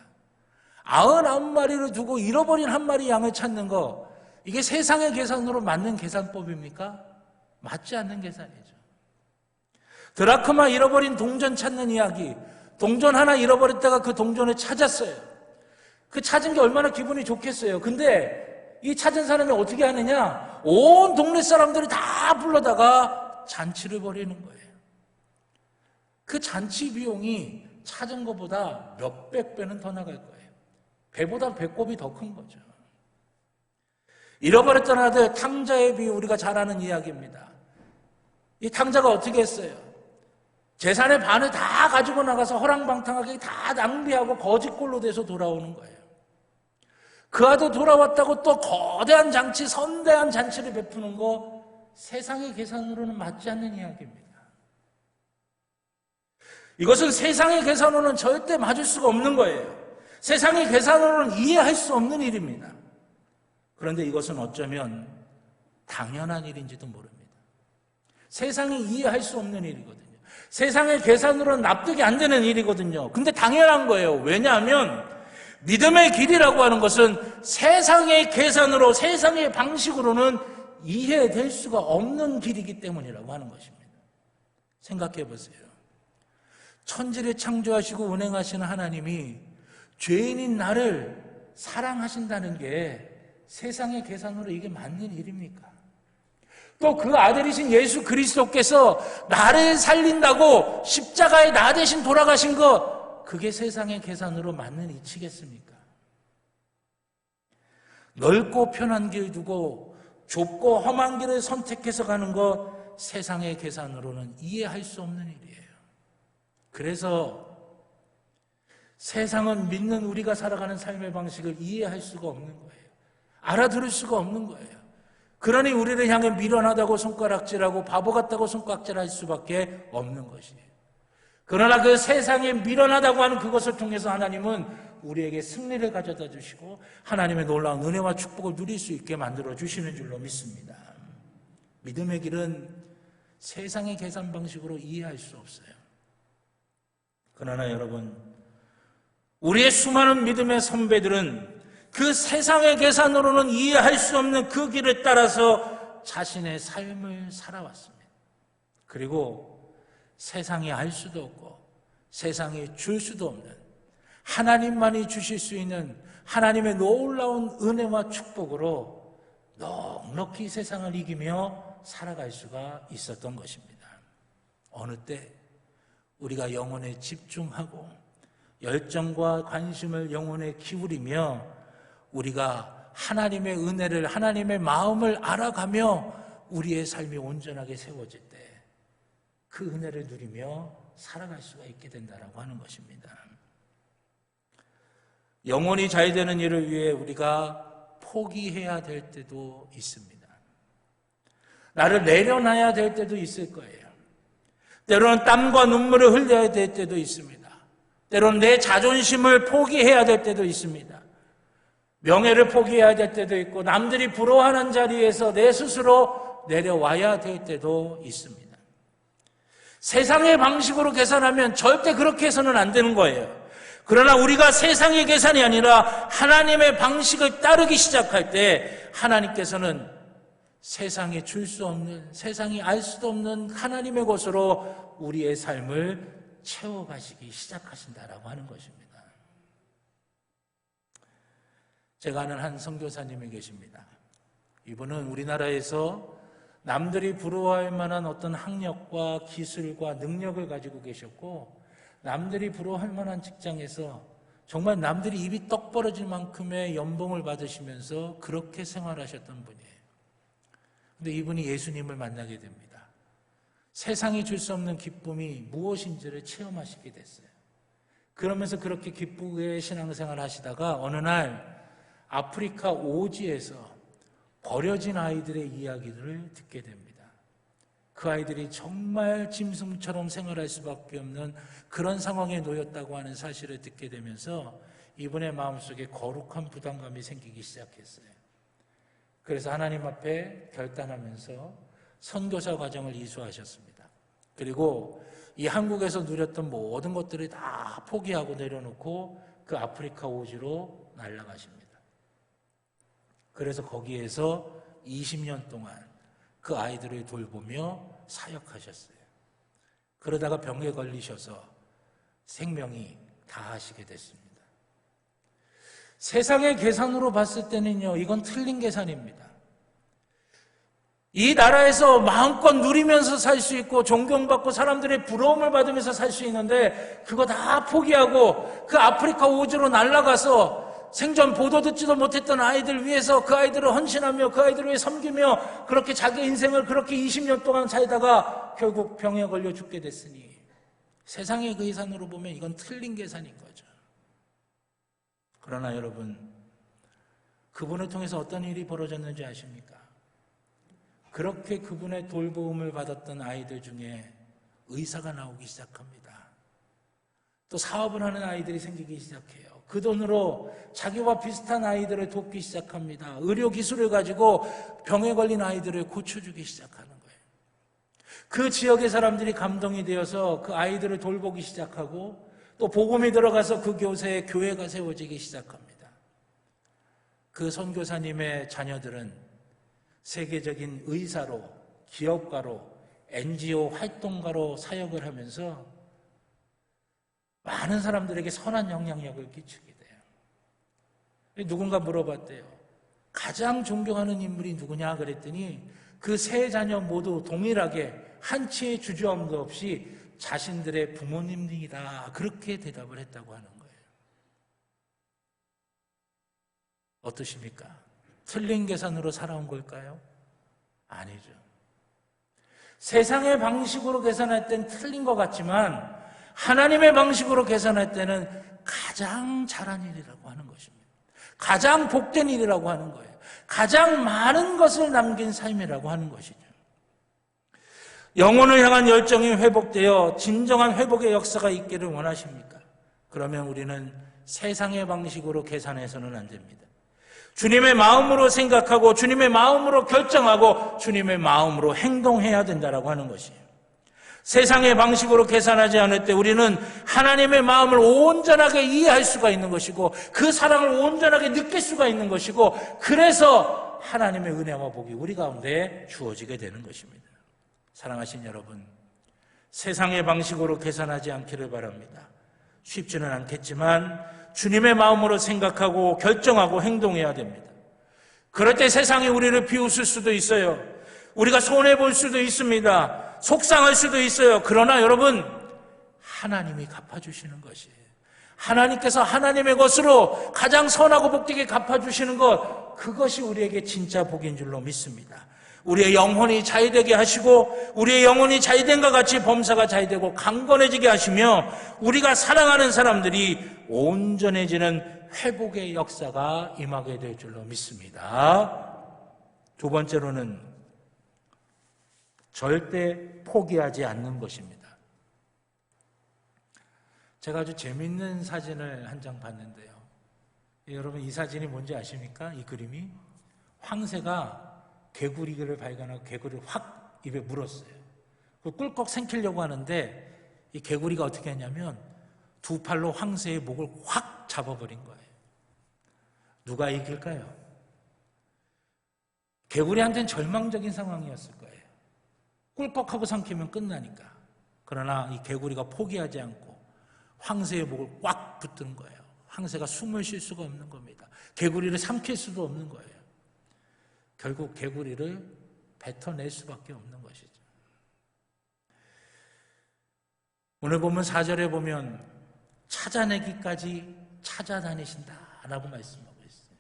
99마리를 두고 잃어버린 1마리 양을 찾는 거, 이게 세상의 계산으로 맞는 계산법입니까? 맞지 않는 계산이죠. 드라크마 잃어버린 동전 찾는 이야기, 동전 하나 잃어버렸다가 그 동전을 찾았어요. 그 찾은 게 얼마나 기분이 좋겠어요. 근데 이 찾은 사람이 어떻게 하느냐? 온 동네 사람들이 다 불러다가 잔치를 벌이는 거예요. 그 잔치 비용이 찾은 것보다 몇백 배는 더 나갈 거예요. 배보다 배꼽이 더 큰 거죠. 잃어버렸던 아들 탕자의 비유, 우리가 잘 아는 이야기입니다. 이 탕자가 어떻게 했어요? 재산의 반을 다 가지고 나가서 허랑방탕하게 다 낭비하고 거짓골로 돼서 돌아오는 거예요. 그 아들 돌아왔다고 또 거대한 잔치, 선대한 잔치를 베푸는 거, 세상의 계산으로는 맞지 않는 이야기입니다. 이것은 세상의 계산으로는 절대 맞을 수가 없는 거예요. 세상의 계산으로는 이해할 수 없는 일입니다. 그런데 이것은 어쩌면 당연한 일인지도 모릅니다. 세상이 이해할 수 없는 일이거든요. 세상의 계산으로는 납득이 안 되는 일이거든요. 근데 당연한 거예요. 왜냐하면 믿음의 길이라고 하는 것은 세상의 계산으로, 세상의 방식으로는 이해될 수가 없는 길이기 때문이라고 하는 것입니다. 생각해 보세요. 천지를 창조하시고 운행하시는 하나님이 죄인인 나를 사랑하신다는 게 세상의 계산으로 이게 맞는 일입니까? 또 그 아들이신 예수 그리스도께서 나를 살린다고 십자가에 나 대신 돌아가신 것, 그게 세상의 계산으로 맞는 이치겠습니까? 넓고 편한 길 두고 좁고 험한 길을 선택해서 가는 것, 세상의 계산으로는 이해할 수 없는 일이에요. 그래서 세상은 믿는 우리가 살아가는 삶의 방식을 이해할 수가 없는 거예요. 알아들을 수가 없는 거예요. 그러니 우리를 향해 미련하다고 손가락질하고 바보 같다고 손가락질할 수밖에 없는 것이에요. 그러나 그 세상에 미련하다고 하는 그것을 통해서 하나님은 우리에게 승리를 가져다 주시고 하나님의 놀라운 은혜와 축복을 누릴 수 있게 만들어 주시는 줄로 믿습니다. 믿음의 길은 세상의 계산 방식으로 이해할 수 없어요. 그러나 여러분, 우리의 수많은 믿음의 선배들은 그 세상의 계산으로는 이해할 수 없는 그 길을 따라서 자신의 삶을 살아왔습니다. 그리고 세상이 알 수도 없고 세상이 줄 수도 없는, 하나님만이 주실 수 있는 하나님의 놀라운 은혜와 축복으로 넉넉히 세상을 이기며 살아갈 수가 있었던 것입니다. 어느 때 우리가 영혼에 집중하고 열정과 관심을 영혼에 기울이며 우리가 하나님의 은혜를, 하나님의 마음을 알아가며 우리의 삶이 온전하게 세워질 때, 그 은혜를 누리며 살아갈 수가 있게 된다라고 하는 것입니다. 영혼이 잘 되는 일을 위해 우리가 포기해야 될 때도 있습니다. 나를 내려놔야 될 때도 있을 거예요. 때로는 땀과 눈물을 흘려야 될 때도 있습니다. 때로는 내 자존심을 포기해야 될 때도 있습니다. 명예를 포기해야 될 때도 있고 남들이 부러워하는 자리에서 내 스스로 내려와야 될 때도 있습니다. 세상의 방식으로 계산하면 절대 그렇게 해서는 안 되는 거예요. 그러나 우리가 세상의 계산이 아니라 하나님의 방식을 따르기 시작할 때 하나님께서는 세상에 줄 수 없는, 세상이 알 수도 없는 하나님의 것으로 우리의 삶을 채워가시기 시작하신다라고 하는 것입니다. 제가 아는 한 선교사님이 계십니다. 이분은 우리나라에서 남들이 부러워할 만한 어떤 학력과 기술과 능력을 가지고 계셨고 남들이 부러워할 만한 직장에서 정말 남들이 입이 떡 벌어질 만큼의 연봉을 받으시면서 그렇게 생활하셨던 분이에요. 근데 이분이 예수님을 만나게 됩니다. 세상이 줄 수 없는 기쁨이 무엇인지를 체험하시게 됐어요. 그러면서 그렇게 기쁘게 신앙생활 하시다가 어느 날 아프리카 오지에서 버려진 아이들의 이야기들을 듣게 됩니다. 그 아이들이 정말 짐승처럼 생활할 수밖에 없는 그런 상황에 놓였다고 하는 사실을 듣게 되면서 이분의 마음속에 거룩한 부담감이 생기기 시작했어요. 그래서 하나님 앞에 결단하면서 선교사 과정을 이수하셨습니다. 그리고 이 한국에서 누렸던 모든 것들을 다 포기하고 내려놓고 그 아프리카 오지로 날아가십니다. 그래서 거기에서 20년 동안 그 아이들을 돌보며 사역하셨어요. 그러다가 병에 걸리셔서 생명이 다하시게 됐습니다. 세상의 계산으로 봤을 때는요, 이건 틀린 계산입니다. 이 나라에서 마음껏 누리면서 살 수 있고 존경받고 사람들의 부러움을 받으면서 살 수 있는데 그거 다 포기하고 그 아프리카 오지로 날아가서 생전 보도 듣지도 못했던 아이들 위해서 그 아이들을 헌신하며 그 아이들을 위해 섬기며 그렇게 자기 인생을 그렇게 20년 동안 살다가 결국 병에 걸려 죽게 됐으니 세상의 그 계산으로 보면 이건 틀린 계산인 거죠. 그러나 여러분, 그분을 통해서 어떤 일이 벌어졌는지 아십니까? 그렇게 그분의 돌보음을 받았던 아이들 중에 의사가 나오기 시작합니다. 또 사업을 하는 아이들이 생기기 시작해요. 그 돈으로 자기와 비슷한 아이들을 돕기 시작합니다. 의료 기술을 가지고 병에 걸린 아이들을 고쳐주기 시작하는 거예요. 그 지역의 사람들이 감동이 되어서 그 아이들을 돌보기 시작하고 또 복음이 들어가서 그 교세에 교회가 세워지기 시작합니다. 그 선교사님의 자녀들은 세계적인 의사로, 기업가로, NGO 활동가로 사역을 하면서 많은 사람들에게 선한 영향력을 끼치게 돼요. 누군가 물어봤대요. 가장 존경하는 인물이 누구냐 그랬더니 그 세 자녀 모두 동일하게 한치의 주저함도 없이 자신들의 부모님이다, 그렇게 대답을 했다고 하는 거예요. 어떠십니까? 틀린 계산으로 살아온 걸까요? 아니죠. 세상의 방식으로 계산할 땐 틀린 것 같지만 하나님의 방식으로 계산할 때는 가장 잘한 일이라고 하는 것입니다. 가장 복된 일이라고 하는 거예요. 가장 많은 것을 남긴 삶이라고 하는 것이죠. 영혼을 향한 열정이 회복되어 진정한 회복의 역사가 있기를 원하십니까? 그러면 우리는 세상의 방식으로 계산해서는 안 됩니다. 주님의 마음으로 생각하고 주님의 마음으로 결정하고 주님의 마음으로 행동해야 된다라고 하는 것이에요. 세상의 방식으로 계산하지 않을 때 우리는 하나님의 마음을 온전하게 이해할 수가 있는 것이고 그 사랑을 온전하게 느낄 수가 있는 것이고 그래서 하나님의 은혜와 복이 우리 가운데 주어지게 되는 것입니다. 사랑하신 여러분, 세상의 방식으로 계산하지 않기를 바랍니다. 쉽지는 않겠지만 주님의 마음으로 생각하고 결정하고 행동해야 됩니다. 그럴 때 세상이 우리를 비웃을 수도 있어요. 우리가 손해볼 수도 있습니다. 속상할 수도 있어요. 그러나 여러분, 하나님이 갚아주시는 것이에요. 하나님께서 하나님의 것으로 가장 선하고 복되게 갚아주시는 것, 그것이 우리에게 진짜 복인 줄로 믿습니다. 우리의 영혼이 자유되게 하시고 우리의 영혼이 자유된과 같이 범사가 자유되고 강건해지게 하시며 우리가 사랑하는 사람들이 온전해지는 회복의 역사가 임하게 될 줄로 믿습니다. 두 번째로는 절대 포기하지 않는 것입니다. 제가 아주 재밌는 사진을 한 장 봤는데요. 여러분 이 사진이 뭔지 아십니까? 이 그림이 황새가 개구리를 발견하고 개구리를 확 입에 물었어요. 그걸 꿀꺽 삼키려고 하는데 이 개구리가 어떻게 했냐면 두 팔로 황새의 목을 확 잡아버린 거예요. 누가 이길까요? 개구리한테는 절망적인 상황이었을 거예요. 꿀꺽하고 삼키면 끝나니까. 그러나 이 개구리가 포기하지 않고 황새의 목을 꽉 붙든 거예요. 황새가 숨을 쉴 수가 없는 겁니다. 개구리를 삼킬 수도 없는 거예요. 결국 개구리를 뱉어낼 수밖에 없는 것이죠. 오늘 보면 4절에 보면 찾아내기까지 찾아다니신다라고 말씀하고 있어요.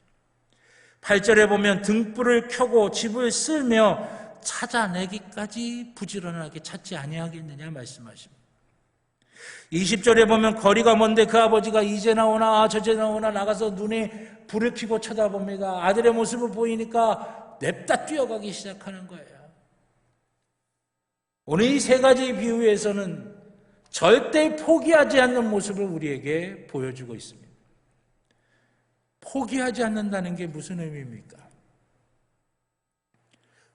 8절에 보면 등불을 켜고 집을 쓸며 찾아내기까지 부지런하게 찾지 아니하겠느냐 말씀하십니다. 20절에 보면 거리가 먼데 그 아버지가 이제 나오나 저제 나오나 나가서 눈에 불을 켜고 쳐다봅니다. 아들의 모습을 보이니까 냅다 뛰어가기 시작하는 거예요. 오늘 이 세 가지 비유에서는 절대 포기하지 않는 모습을 우리에게 보여주고 있습니다. 포기하지 않는다는 게 무슨 의미입니까?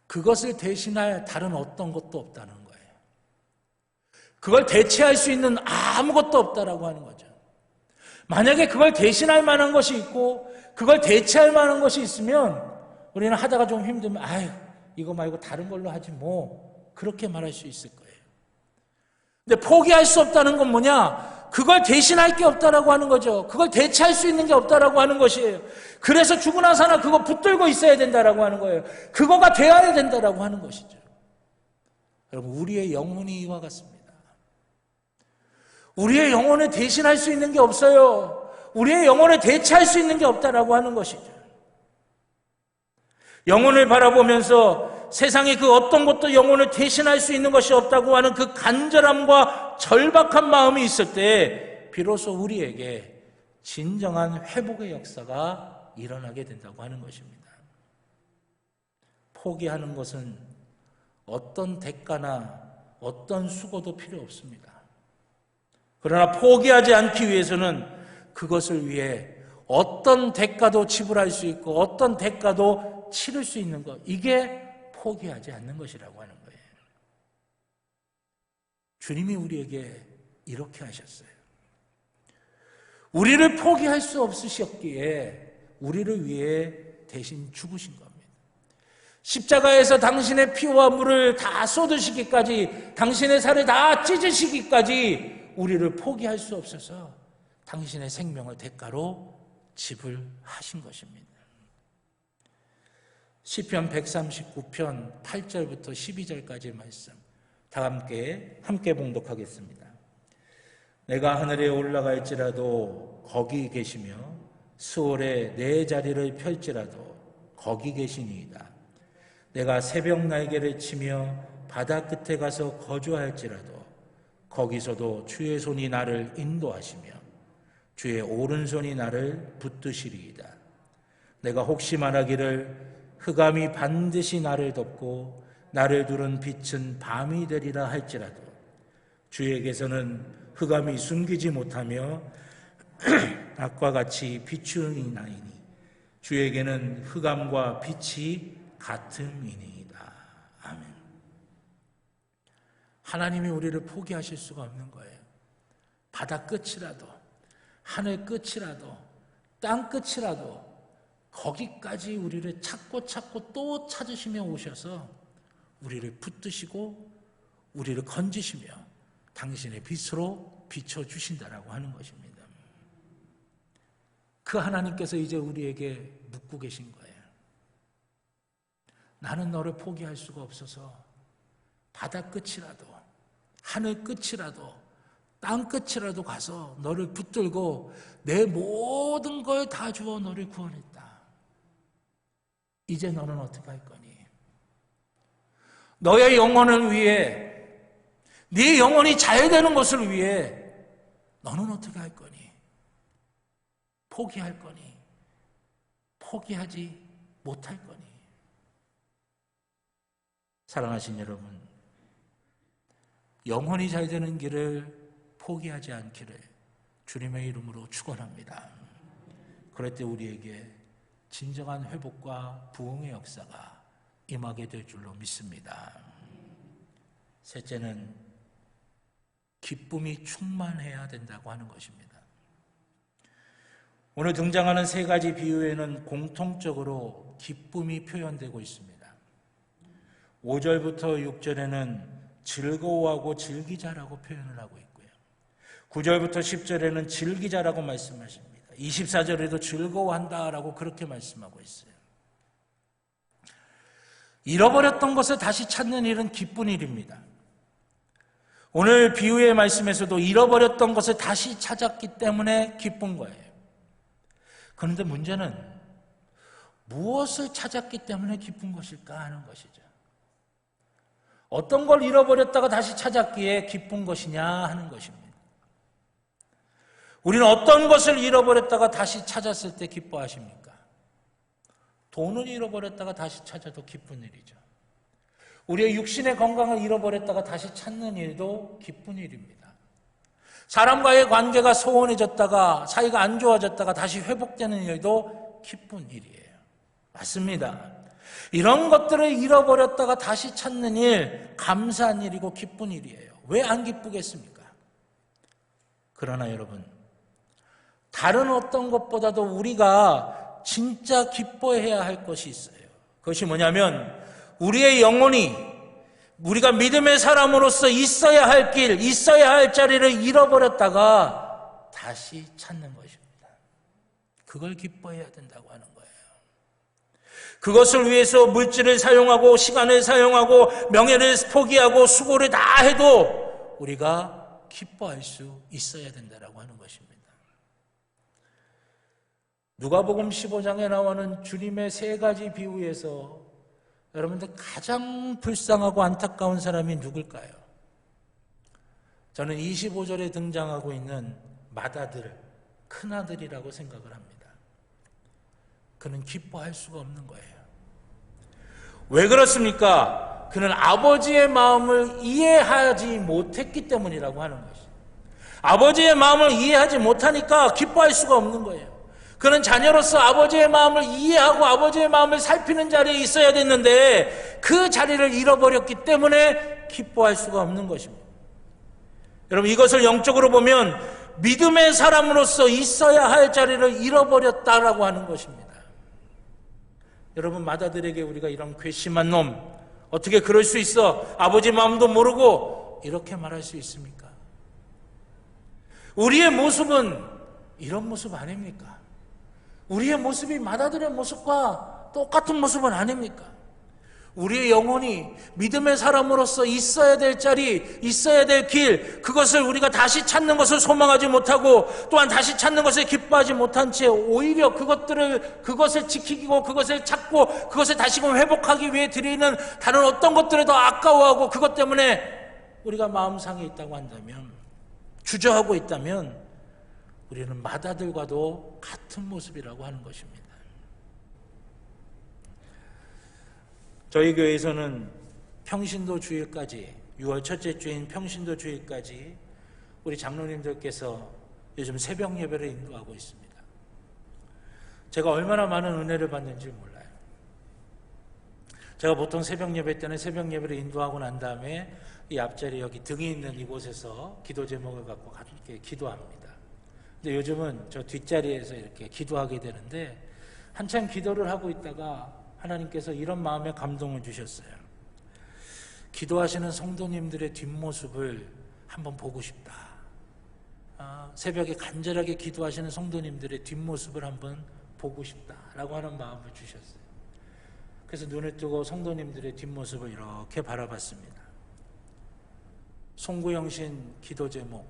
그것을 대신할 다른 어떤 것도 없다는 거예요. 그걸 대체할 수 있는 아무것도 없다라고 하는 거죠. 만약에 그걸 대신할 만한 것이 있고 그걸 대체할 만한 것이 있으면 우리는 하다가 좀 힘들면 아유 이거 말고 다른 걸로 하지 뭐 그렇게 말할 수 있을 거예요. 근데 포기할 수 없다는 건 뭐냐? 그걸 대신할 게 없다라고 하는 거죠. 그걸 대체할 수 있는 게 없다라고 하는 것이에요. 그래서 죽으나 사나 그거 붙들고 있어야 된다라고 하는 거예요. 그거가 되어야 된다라고 하는 것이죠. 여러분 우리의 영혼이 이와 같습니다. 우리의 영혼을 대신할 수 있는 게 없어요. 우리의 영혼을 대체할 수 있는 게 없다라고 하는 것이죠. 영혼을 바라보면서 세상에 그 어떤 것도 영혼을 대신할 수 있는 것이 없다고 하는 그 간절함과 절박한 마음이 있을 때 비로소 우리에게 진정한 회복의 역사가 일어나게 된다고 하는 것입니다. 포기하는 것은 어떤 대가나 어떤 수고도 필요 없습니다. 그러나 포기하지 않기 위해서는 그것을 위해 어떤 대가도 지불할 수 있고 어떤 대가도 치를 수 있는 것, 이게 포기하지 않는 것이라고 하는 거예요. 주님이 우리에게 이렇게 하셨어요. 우리를 포기할 수 없으셨기에 우리를 위해 대신 죽으신 겁니다. 십자가에서 당신의 피와 물을 다 쏟으시기까지, 당신의 살을 다 찢으시기까지 우리를 포기할 수 없어서 당신의 생명을 대가로 지불하신 것입니다. 시편 139편 8절부터 12절까지의 말씀 다 함께 봉독하겠습니다. 내가 하늘에 올라갈지라도 거기 계시며 수월에 내 자리를 펼지라도 거기 계시니이다. 내가 새벽 날개를 치며 바다 끝에 가서 거주할지라도 거기서도 주의 손이 나를 인도하시며 주의 오른손이 나를 붙드시리이다. 내가 혹시 말하기를 흑암이 반드시 나를 덮고 나를 두른 빛은 밤이 되리라 할지라도 주에게서는 흑암이 숨기지 못하며 낮과 같이 비추이나이니 주에게는 흑암과 빛이 같음이니이다. 아멘. 하나님이 우리를 포기하실 수가 없는 거예요. 바다 끝이라도 하늘 끝이라도 땅 끝이라도 거기까지 우리를 찾고 또 찾으시며 오셔서 우리를 붙드시고 우리를 건지시며 당신의 빛으로 비춰주신다라고 하는 것입니다. 그 하나님께서 이제 우리에게 묻고 계신 거예요. 나는 너를 포기할 수가 없어서 바다 끝이라도 하늘 끝이라도 땅 끝이라도 가서 너를 붙들고 내 모든 걸 다 주어 너를 구원했다. 이제 너는 어떻게 할 거니? 너의 영혼을 위해, 네 영혼이 잘 되는 것을 위해 너는 어떻게 할 거니? 포기할 거니? 포기하지 못할 거니? 사랑하신 여러분, 영혼이 잘 되는 길을 포기하지 않기를 주님의 이름으로 축원합니다. 그럴 때 우리에게 진정한 회복과 부흥의 역사가 임하게 될 줄로 믿습니다. 셋째는 기쁨이 충만해야 된다고 하는 것입니다. 오늘 등장하는 세 가지 비유에는 공통적으로 기쁨이 표현되고 있습니다. 5절부터 6절에는 즐거워하고 즐기자라고 표현을 하고 있고요. 9절부터 10절에는 즐기자라고 말씀하십니다. 24절에도 즐거워한다라고 그렇게 말씀하고 있어요. 잃어버렸던 것을 다시 찾는 일은 기쁜 일입니다. 오늘 비유의 말씀에서도 잃어버렸던 것을 다시 찾았기 때문에 기쁜 거예요. 그런데 문제는 무엇을 찾았기 때문에 기쁜 것일까 하는 것이죠. 어떤 걸 잃어버렸다가 다시 찾았기에 기쁜 것이냐 하는 것입니다. 우리는 어떤 것을 잃어버렸다가 다시 찾았을 때 기뻐하십니까? 돈을 잃어버렸다가 다시 찾아도 기쁜 일이죠. 우리의 육신의 건강을 잃어버렸다가 다시 찾는 일도 기쁜 일입니다. 사람과의 관계가 소원해졌다가 사이가 안 좋아졌다가 다시 회복되는 일도 기쁜 일이에요. 맞습니다. 이런 것들을 잃어버렸다가 다시 찾는 일, 감사한 일이고 기쁜 일이에요. 왜 안 기쁘겠습니까? 그러나 여러분, 다른 어떤 것보다도 우리가 진짜 기뻐해야 할 것이 있어요. 그것이 뭐냐면 우리의 영혼이 우리가 믿음의 사람으로서 있어야 할 길, 있어야 할 자리를 잃어버렸다가 다시 찾는 것입니다. 그걸 기뻐해야 된다고 하는 거예요. 그것을 위해서 물질을 사용하고 시간을 사용하고 명예를 포기하고 수고를 다 해도 우리가 기뻐할 수 있어야 된다고 하는 것입니다. 누가복음 15장에 나오는 주님의 세 가지 비유에서 여러분들 가장 불쌍하고 안타까운 사람이 누굴까요? 저는 25절에 등장하고 있는 맏아들, 큰아들이라고 생각을 합니다. 그는 기뻐할 수가 없는 거예요. 왜 그렇습니까? 그는 아버지의 마음을 이해하지 못했기 때문이라고 하는 것이죠. 아버지의 마음을 이해하지 못하니까 기뻐할 수가 없는 거예요. 그는 자녀로서 아버지의 마음을 이해하고 아버지의 마음을 살피는 자리에 있어야 됐는데 그 자리를 잃어버렸기 때문에 기뻐할 수가 없는 것입니다. 여러분, 이것을 영적으로 보면 믿음의 사람으로서 있어야 할 자리를 잃어버렸다라고 하는 것입니다. 여러분, 맏아들에게 우리가 이런 괘씸한 놈, 어떻게 그럴 수 있어? 아버지 마음도 모르고 이렇게 말할 수 있습니까? 우리의 모습은 이런 모습 아닙니까? 우리의 모습이 맏아들의 모습과 똑같은 모습은 아닙니까? 우리의 영혼이 믿음의 사람으로서 있어야 될 자리, 있어야 될 길, 그것을 우리가 다시 찾는 것을 소망하지 못하고 또한 다시 찾는 것을 기뻐하지 못한 채 오히려 그것을 지키고 그것을 찾고 그것을 다시금 회복하기 위해 드리는 다른 어떤 것들을 더 아까워하고 그것 때문에 우리가 마음상에 있다고 한다면, 주저하고 있다면 우리는 맏아들과도 같은 모습이라고 하는 것입니다. 저희 교회에서는 평신도 주일까지, 6월 첫째 주인 평신도 주일까지 우리 장로님들께서 요즘 새벽 예배를 인도하고 있습니다. 제가 얼마나 많은 은혜를 받는지 몰라요. 제가 보통 새벽 예배 때는 새벽 예배를 인도하고 난 다음에 이 앞자리 여기 등이 있는 이곳에서 기도 제목을 갖고 이렇게 기도합니다. 근데 요즘은 저 뒷자리에서 이렇게 기도하게 되는데 한참 기도를 하고 있다가 하나님께서 이런 마음에 감동을 주셨어요. 기도하시는 성도님들의 뒷모습을 한번 보고 싶다. 새벽에 간절하게 기도하시는 성도님들의 뒷모습을 한번 보고 싶다라고 하는 마음을 주셨어요. 그래서 눈을 뜨고 성도님들의 뒷모습을 이렇게 바라봤습니다. 송구영신 기도 제목,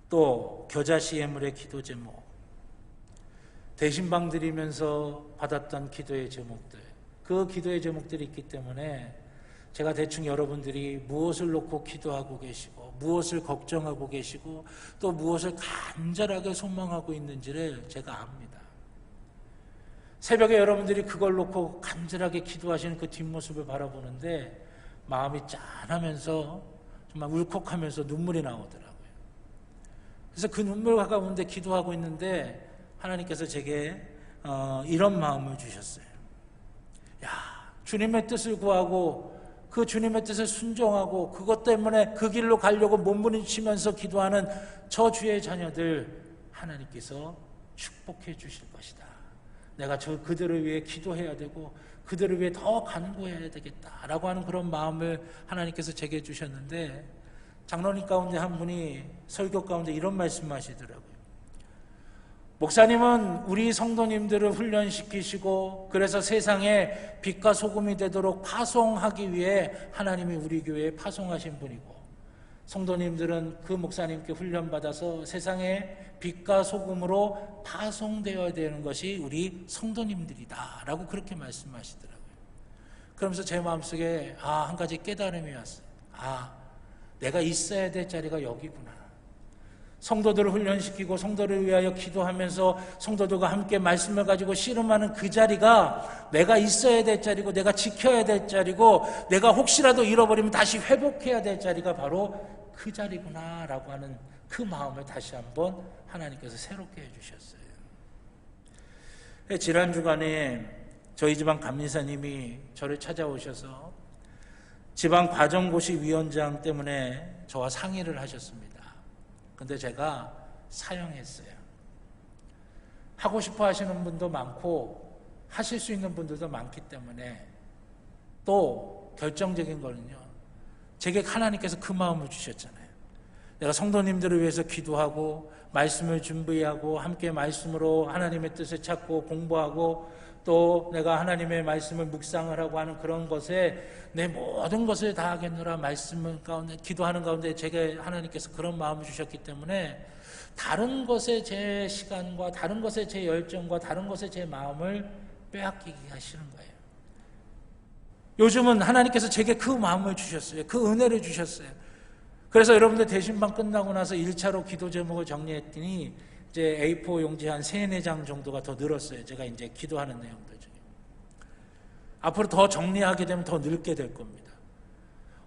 또 겨자씨 예물의 기도 제목, 대신방 드리면서 받았던 기도의 제목들, 그 기도의 제목들이 있기 때문에 제가 대충 여러분들이 무엇을 놓고 기도하고 계시고 무엇을 걱정하고 계시고 또 무엇을 간절하게 소망하고 있는지를 제가 압니다. 새벽에 여러분들이 그걸 놓고 간절하게 기도하시는 그 뒷모습을 바라보는데 마음이 짠하면서 정말 울컥하면서 눈물이 나오더라고요. 그래서 그 눈물 가운데 기도하고 있는데 하나님께서 제게 이런 마음을 주셨어요. 야, 주님의 뜻을 구하고 그 주님의 뜻을 순종하고 그것 때문에 그 길로 가려고 몸부림치면서 기도하는 저 주의 자녀들 하나님께서 축복해 주실 것이다. 내가 그들을 위해 기도해야 되고 그들을 위해 더 간구해야 되겠다라고 하는 그런 마음을 하나님께서 제게 주셨는데 장로님 가운데 한 분이 설교 가운데 이런 말씀하시더라고요. 목사님은 우리 성도님들을 훈련시키시고 그래서 세상에 빛과 소금이 되도록 파송하기 위해 하나님이 우리 교회에 파송하신 분이고 성도님들은 그 목사님께 훈련받아서 세상에 빛과 소금으로 파송되어야 되는 것이 우리 성도님들이다 라고 그렇게 말씀하시더라고요. 그러면서 제 마음속에 한 가지 깨달음이 왔어요. 내가 있어야 될 자리가 여기구나. 성도들을 훈련시키고 성도를 위하여 기도하면서 성도들과 함께 말씀을 가지고 씨름하는 그 자리가 내가 있어야 될 자리고 내가 지켜야 될 자리고 내가 혹시라도 잃어버리면 다시 회복해야 될 자리가 바로 그 자리구나 라고 하는 그 마음을 다시 한번 하나님께서 새롭게 해주셨어요. 지난 주간에 저희 집안 감리사님이 저를 찾아오셔서 지방 과정고시 위원장 때문에 저와 상의를 하셨습니다. 근데 제가 사양했어요. 하고 싶어 하시는 분도 많고 하실 수 있는 분들도 많기 때문에 또 결정적인 거는요. 제게 하나님께서 그 마음을 주셨잖아요. 내가 성도님들을 위해서 기도하고 말씀을 준비하고 함께 말씀으로 하나님의 뜻을 찾고 공부하고 또 내가 하나님의 말씀을 묵상을 하고 하는 그런 것에 내 모든 것을 다하겠노라 말씀 가운데 기도하는 가운데 제게 하나님께서 그런 마음을 주셨기 때문에 다른 것에 제 시간과 다른 것에 제 열정과 다른 것에 제 마음을 빼앗기게 하시는 거예요. 요즘은 하나님께서 제게 그 마음을 주셨어요. 그 은혜를 주셨어요. 그래서 여러분들 대신방 끝나고 나서 1차로 기도 제목을 정리했더니 이제 A4 용지 한 3-4장 정도가 더 늘었어요. 제가 이제 기도하는 내용들 중에. 앞으로 더 정리하게 되면 더 늘게 될 겁니다.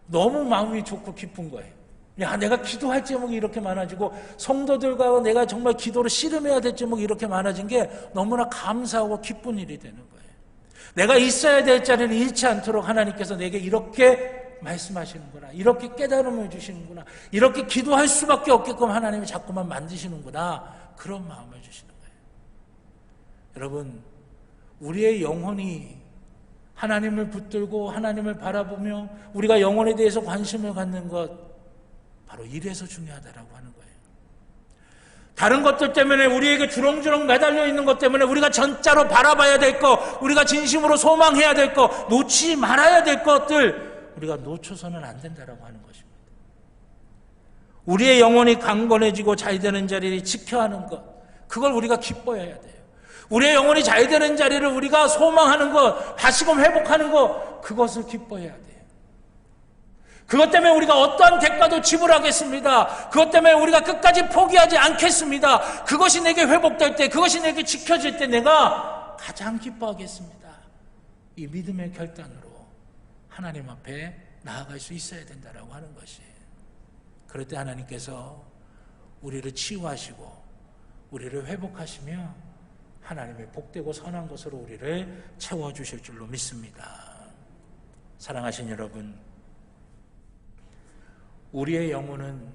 너무 마음이 좋고 기쁜 거예요. 내가 기도할 제목이 이렇게 많아지고 성도들과 내가 정말 기도를 씨름해야 될 제목이 이렇게 많아진 게 너무나 감사하고 기쁜 일이 되는 거예요. 내가 있어야 될 자리는 잃지 않도록 하나님께서 내게 이렇게 말씀하시는구나. 이렇게 깨달음을 주시는구나. 이렇게 기도할 수밖에 없게끔 하나님이 자꾸만 만드시는구나. 그런 마음을 주시는 거예요. 여러분, 우리의 영혼이 하나님을 붙들고 하나님을 바라보며 우리가 영혼에 대해서 관심을 갖는 것 바로 이래서 중요하다라고 하는 거예요. 다른 것들 때문에 우리에게 주렁주렁 매달려 있는 것 때문에 우리가 전자로 바라봐야 될 것, 우리가 진심으로 소망해야 될 것, 놓지 말아야 될 것들 우리가 놓쳐서는 안 된다라고 하는 것입니다. 우리의 영혼이 강건해지고 잘 되는 자리를 지켜야 하는 것, 그걸 우리가 기뻐해야 돼요. 우리의 영혼이 잘 되는 자리를 우리가 소망하는 것, 다시금 회복하는 것, 그것을 기뻐해야 돼요. 그것 때문에 우리가 어떠한 대가도 지불하겠습니다. 그것 때문에 우리가 끝까지 포기하지 않겠습니다. 그것이 내게 회복될 때, 그것이 내게 지켜질 때 내가 가장 기뻐하겠습니다. 이 믿음의 결단으로 하나님 앞에 나아갈 수 있어야 된다라고 하는 것이. 그럴 때 하나님께서 우리를 치유하시고 우리를 회복하시며 하나님의 복되고 선한 것으로 우리를 채워주실 줄로 믿습니다. 사랑하신 여러분, 우리의 영혼은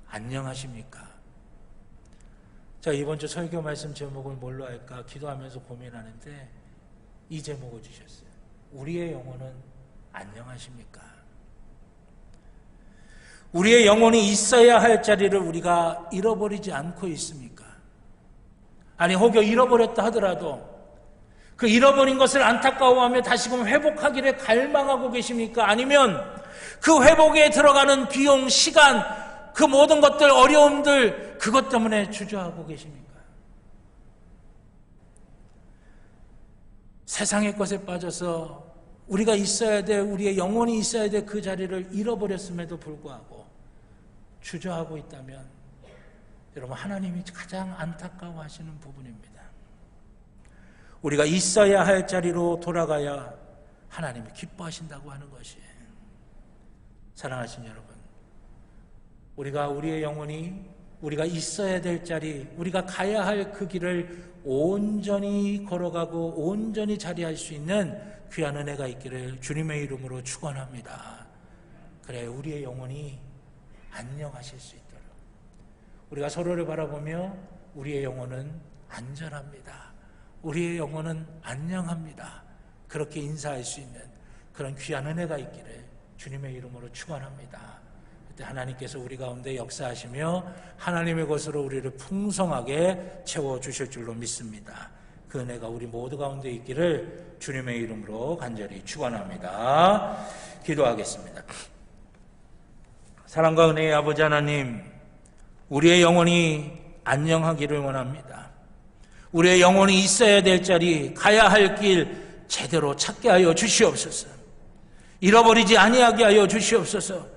안녕하십니까? 자, 이번 주 설교 말씀 제목을 뭘로 할까 기도하면서 고민하는데 이 제목을 주셨어요. 우리의 영혼은 안녕하십니까? 우리의 영혼이 있어야 할 자리를 우리가 잃어버리지 않고 있습니까? 아니, 혹여 잃어버렸다 하더라도 그 잃어버린 것을 안타까워하며 다시금 회복하기를 갈망하고 계십니까? 아니면 그 회복에 들어가는 비용, 시간, 그 모든 것들, 어려움들, 그것 때문에 주저하고 계십니까? 세상의 것에 빠져서 우리가 있어야 될, 우리의 영혼이 있어야 될 그 자리를 잃어버렸음에도 불구하고 주저하고 있다면 여러분, 하나님이 가장 안타까워하시는 부분입니다. 우리가 있어야 할 자리로 돌아가야 하나님이 기뻐하신다고 하는 것이에요. 사랑하신 여러분, 우리가 우리의 영혼이 우리가 있어야 될 자리, 우리가 가야 할 그 길을 온전히 걸어가고 온전히 자리할 수 있는 귀한 은혜가 있기를 주님의 이름으로 축원합니다. 그래 우리의 영혼이 안녕하실 수 있도록 우리가 서로를 바라보며 우리의 영혼은 안전합니다. 우리의 영혼은 안녕합니다. 그렇게 인사할 수 있는 그런 귀한 은혜가 있기를 주님의 이름으로 축원합니다. 그때 하나님께서 우리 가운데 역사하시며 하나님의 것으로 우리를 풍성하게 채워주실 줄로 믿습니다. 그 은혜가 우리 모두 가운데 있기를 주님의 이름으로 간절히 축원합니다. 기도하겠습니다. 사랑과 은혜의 아버지 하나님, 우리의 영혼이 안녕하기를 원합니다. 우리의 영혼이 있어야 될 자리, 가야 할 길 제대로 찾게 하여 주시옵소서. 잃어버리지 아니하게 하여 주시옵소서.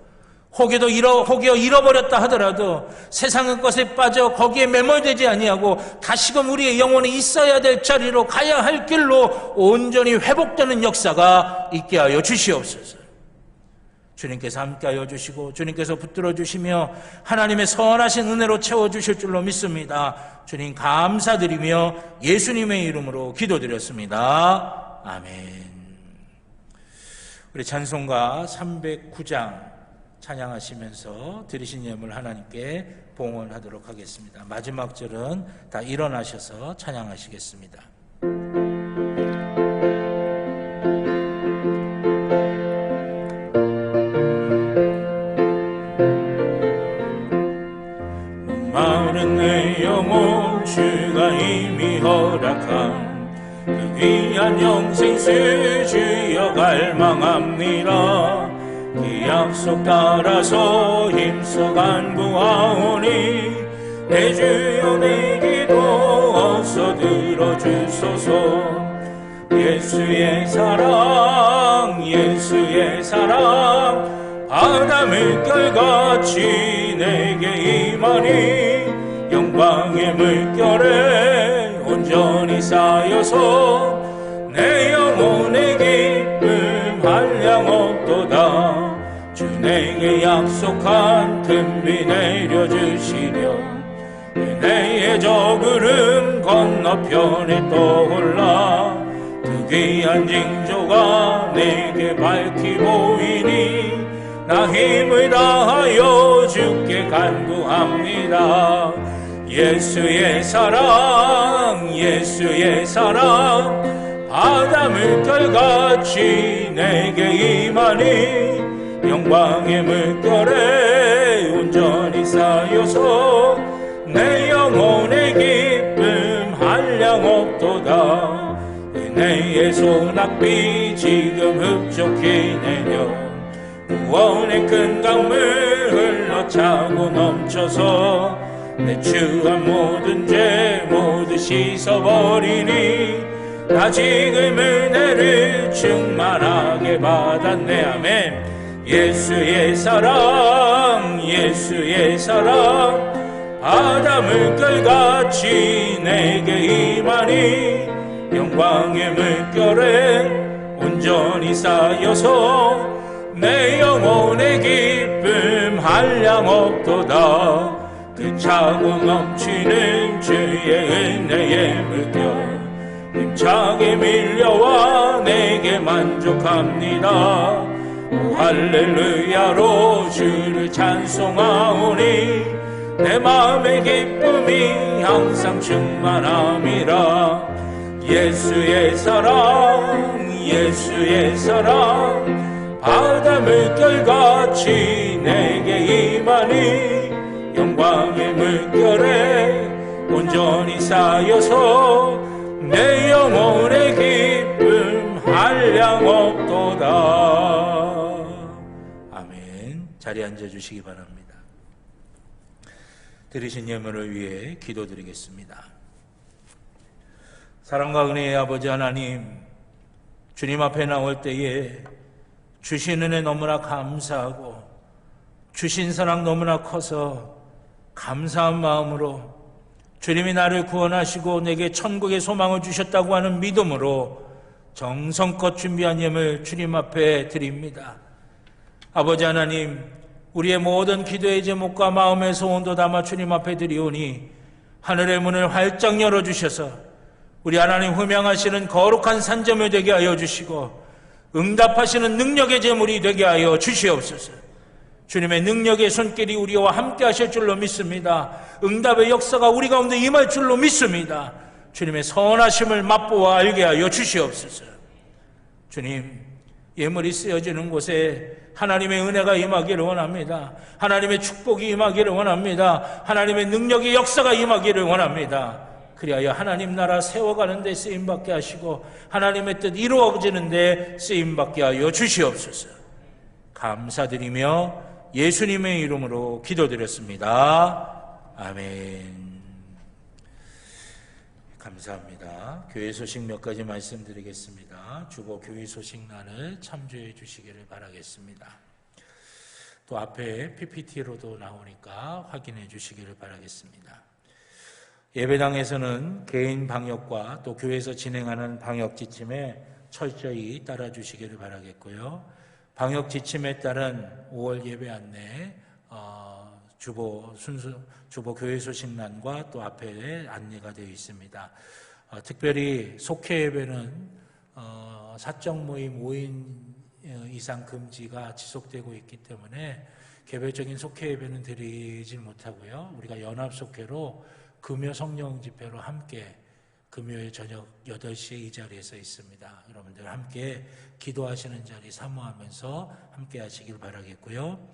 혹여 잃어버렸다 하더라도 세상의 것에 빠져 거기에 매몰되지 아니하고 다시금 우리의 영혼이 있어야 될 자리로 가야 할 길로 온전히 회복되는 역사가 있게 하여 주시옵소서. 주님께서 함께하여 주시고 주님께서 붙들어 주시며 하나님의 선하신 은혜로 채워주실 줄로 믿습니다. 주님 감사드리며 예수님의 이름으로 기도드렸습니다. 아멘. 우리 찬송가 309장 찬양하시면서 드리신 예물 하나님께 봉헌하도록 하겠습니다. 마지막 절은 다 일어나셔서 찬양하시겠습니다. 목마른 내 영혼 주가 이미 허락한 그 귀한 영생수 주여 갈망합니다. 그 약속 따라서 힘써 간구하오니 내 주여 내 기도 어서 들어주소서. 예수의 사랑 예수의 사랑 바다 물결같이 내게 임하니 영광의 물결에 온전히 쌓여서 내 영혼의 기쁨 한량 없도다. 주 내게 약속한 틈비 내려주시려 은혜의 저구름 건너편에 떠올라 그 귀한 징조가 내게 밝히 보이니 나 힘을 다하여 주께 간구합니다. 예수의 사랑 예수의 사랑 바다 물결같이 내게 임하니 영광의 물결에 온전히 쌓여서 내 영혼의 기쁨 한량 없도다. 은혜의 소낙비 지금 흡족히 내려 구원의 큰 강물 흘러차고 넘쳐서 내 추한 모든 죄 모두 씻어버리니 나 지금 은혜를 충만하게 받았네. 아멘. 예수의 사랑 예수의 사랑 바다 물결같이 내게 임하니 영광의 물결에 온전히 쌓여서 내 영혼의 기쁨 한량 없도다. 그 차고 넘치는 주의 은혜의 물결 힘차게 밀려와 내게 만족합니다. 오 할렐루야로 주를 찬송하오니 내 마음의 기쁨이 항상 충만함이라. 예수의 사랑 예수의 사랑 바다 물결같이 내게 임하니 영광의 물결에 온전히 쌓여서 내 영혼의 기쁨 한량 없도다. 아멘. 자리에 앉아주시기 바랍니다. 드리신 예물을 위해 기도드리겠습니다. 사랑과 은혜의 아버지 하나님, 주님 앞에 나올 때에 주신 은혜 너무나 감사하고 주신 사랑 너무나 커서 감사한 마음으로 주님이 나를 구원하시고 내게 천국의 소망을 주셨다고 하는 믿음으로 정성껏 준비한 예물 주님 앞에 드립니다. 아버지 하나님, 우리의 모든 기도의 제목과 마음의 소원도 담아 주님 앞에 드리오니 하늘의 문을 활짝 열어주셔서 우리 하나님 흠양하시는 거룩한 산점이 되게 하여 주시고 응답하시는 능력의 제물이 되게 하여 주시옵소서. 주님의 능력의 손길이 우리와 함께 하실 줄로 믿습니다. 응답의 역사가 우리 가운데 임할 줄로 믿습니다. 주님의 선하심을 맛보아 알게 하여 주시옵소서. 주님, 예물이 쓰여지는 곳에 하나님의 은혜가 임하기를 원합니다. 하나님의 축복이 임하기를 원합니다. 하나님의 능력의 역사가 임하기를 원합니다. 그리하여 하나님 나라 세워가는 데 쓰임받게 하시고 하나님의 뜻 이루어지는 데 쓰임받게 하여 주시옵소서. 감사드리며 예수님의 이름으로 기도드렸습니다. 아멘. 감사합니다. 교회 소식 몇 가지 말씀드리겠습니다. 주보 교회 소식란을 참조해 주시기를 바라겠습니다. 또 앞에 PPT로도 나오니까 확인해 주시기를 바라겠습니다. 예배당에서는 개인 방역과 또 교회에서 진행하는 방역 지침에 철저히 따라 주시기를 바라겠고요. 방역 지침에 따른 5월 예배 안내 주보 교회 소식란과 또 앞에 안내가 되어 있습니다. 특별히 속회 예배는 사적 모임 5인 이상 금지가 지속되고 있기 때문에 개별적인 속회 예배는 드리지 못하고요. 우리가 연합 속회로 금요 성령 집회로 함께 금요일 저녁 8시에 이 자리에서 있습니다. 여러분들 함께 기도하시는 자리 사모하면서 함께 하시길 바라겠고요.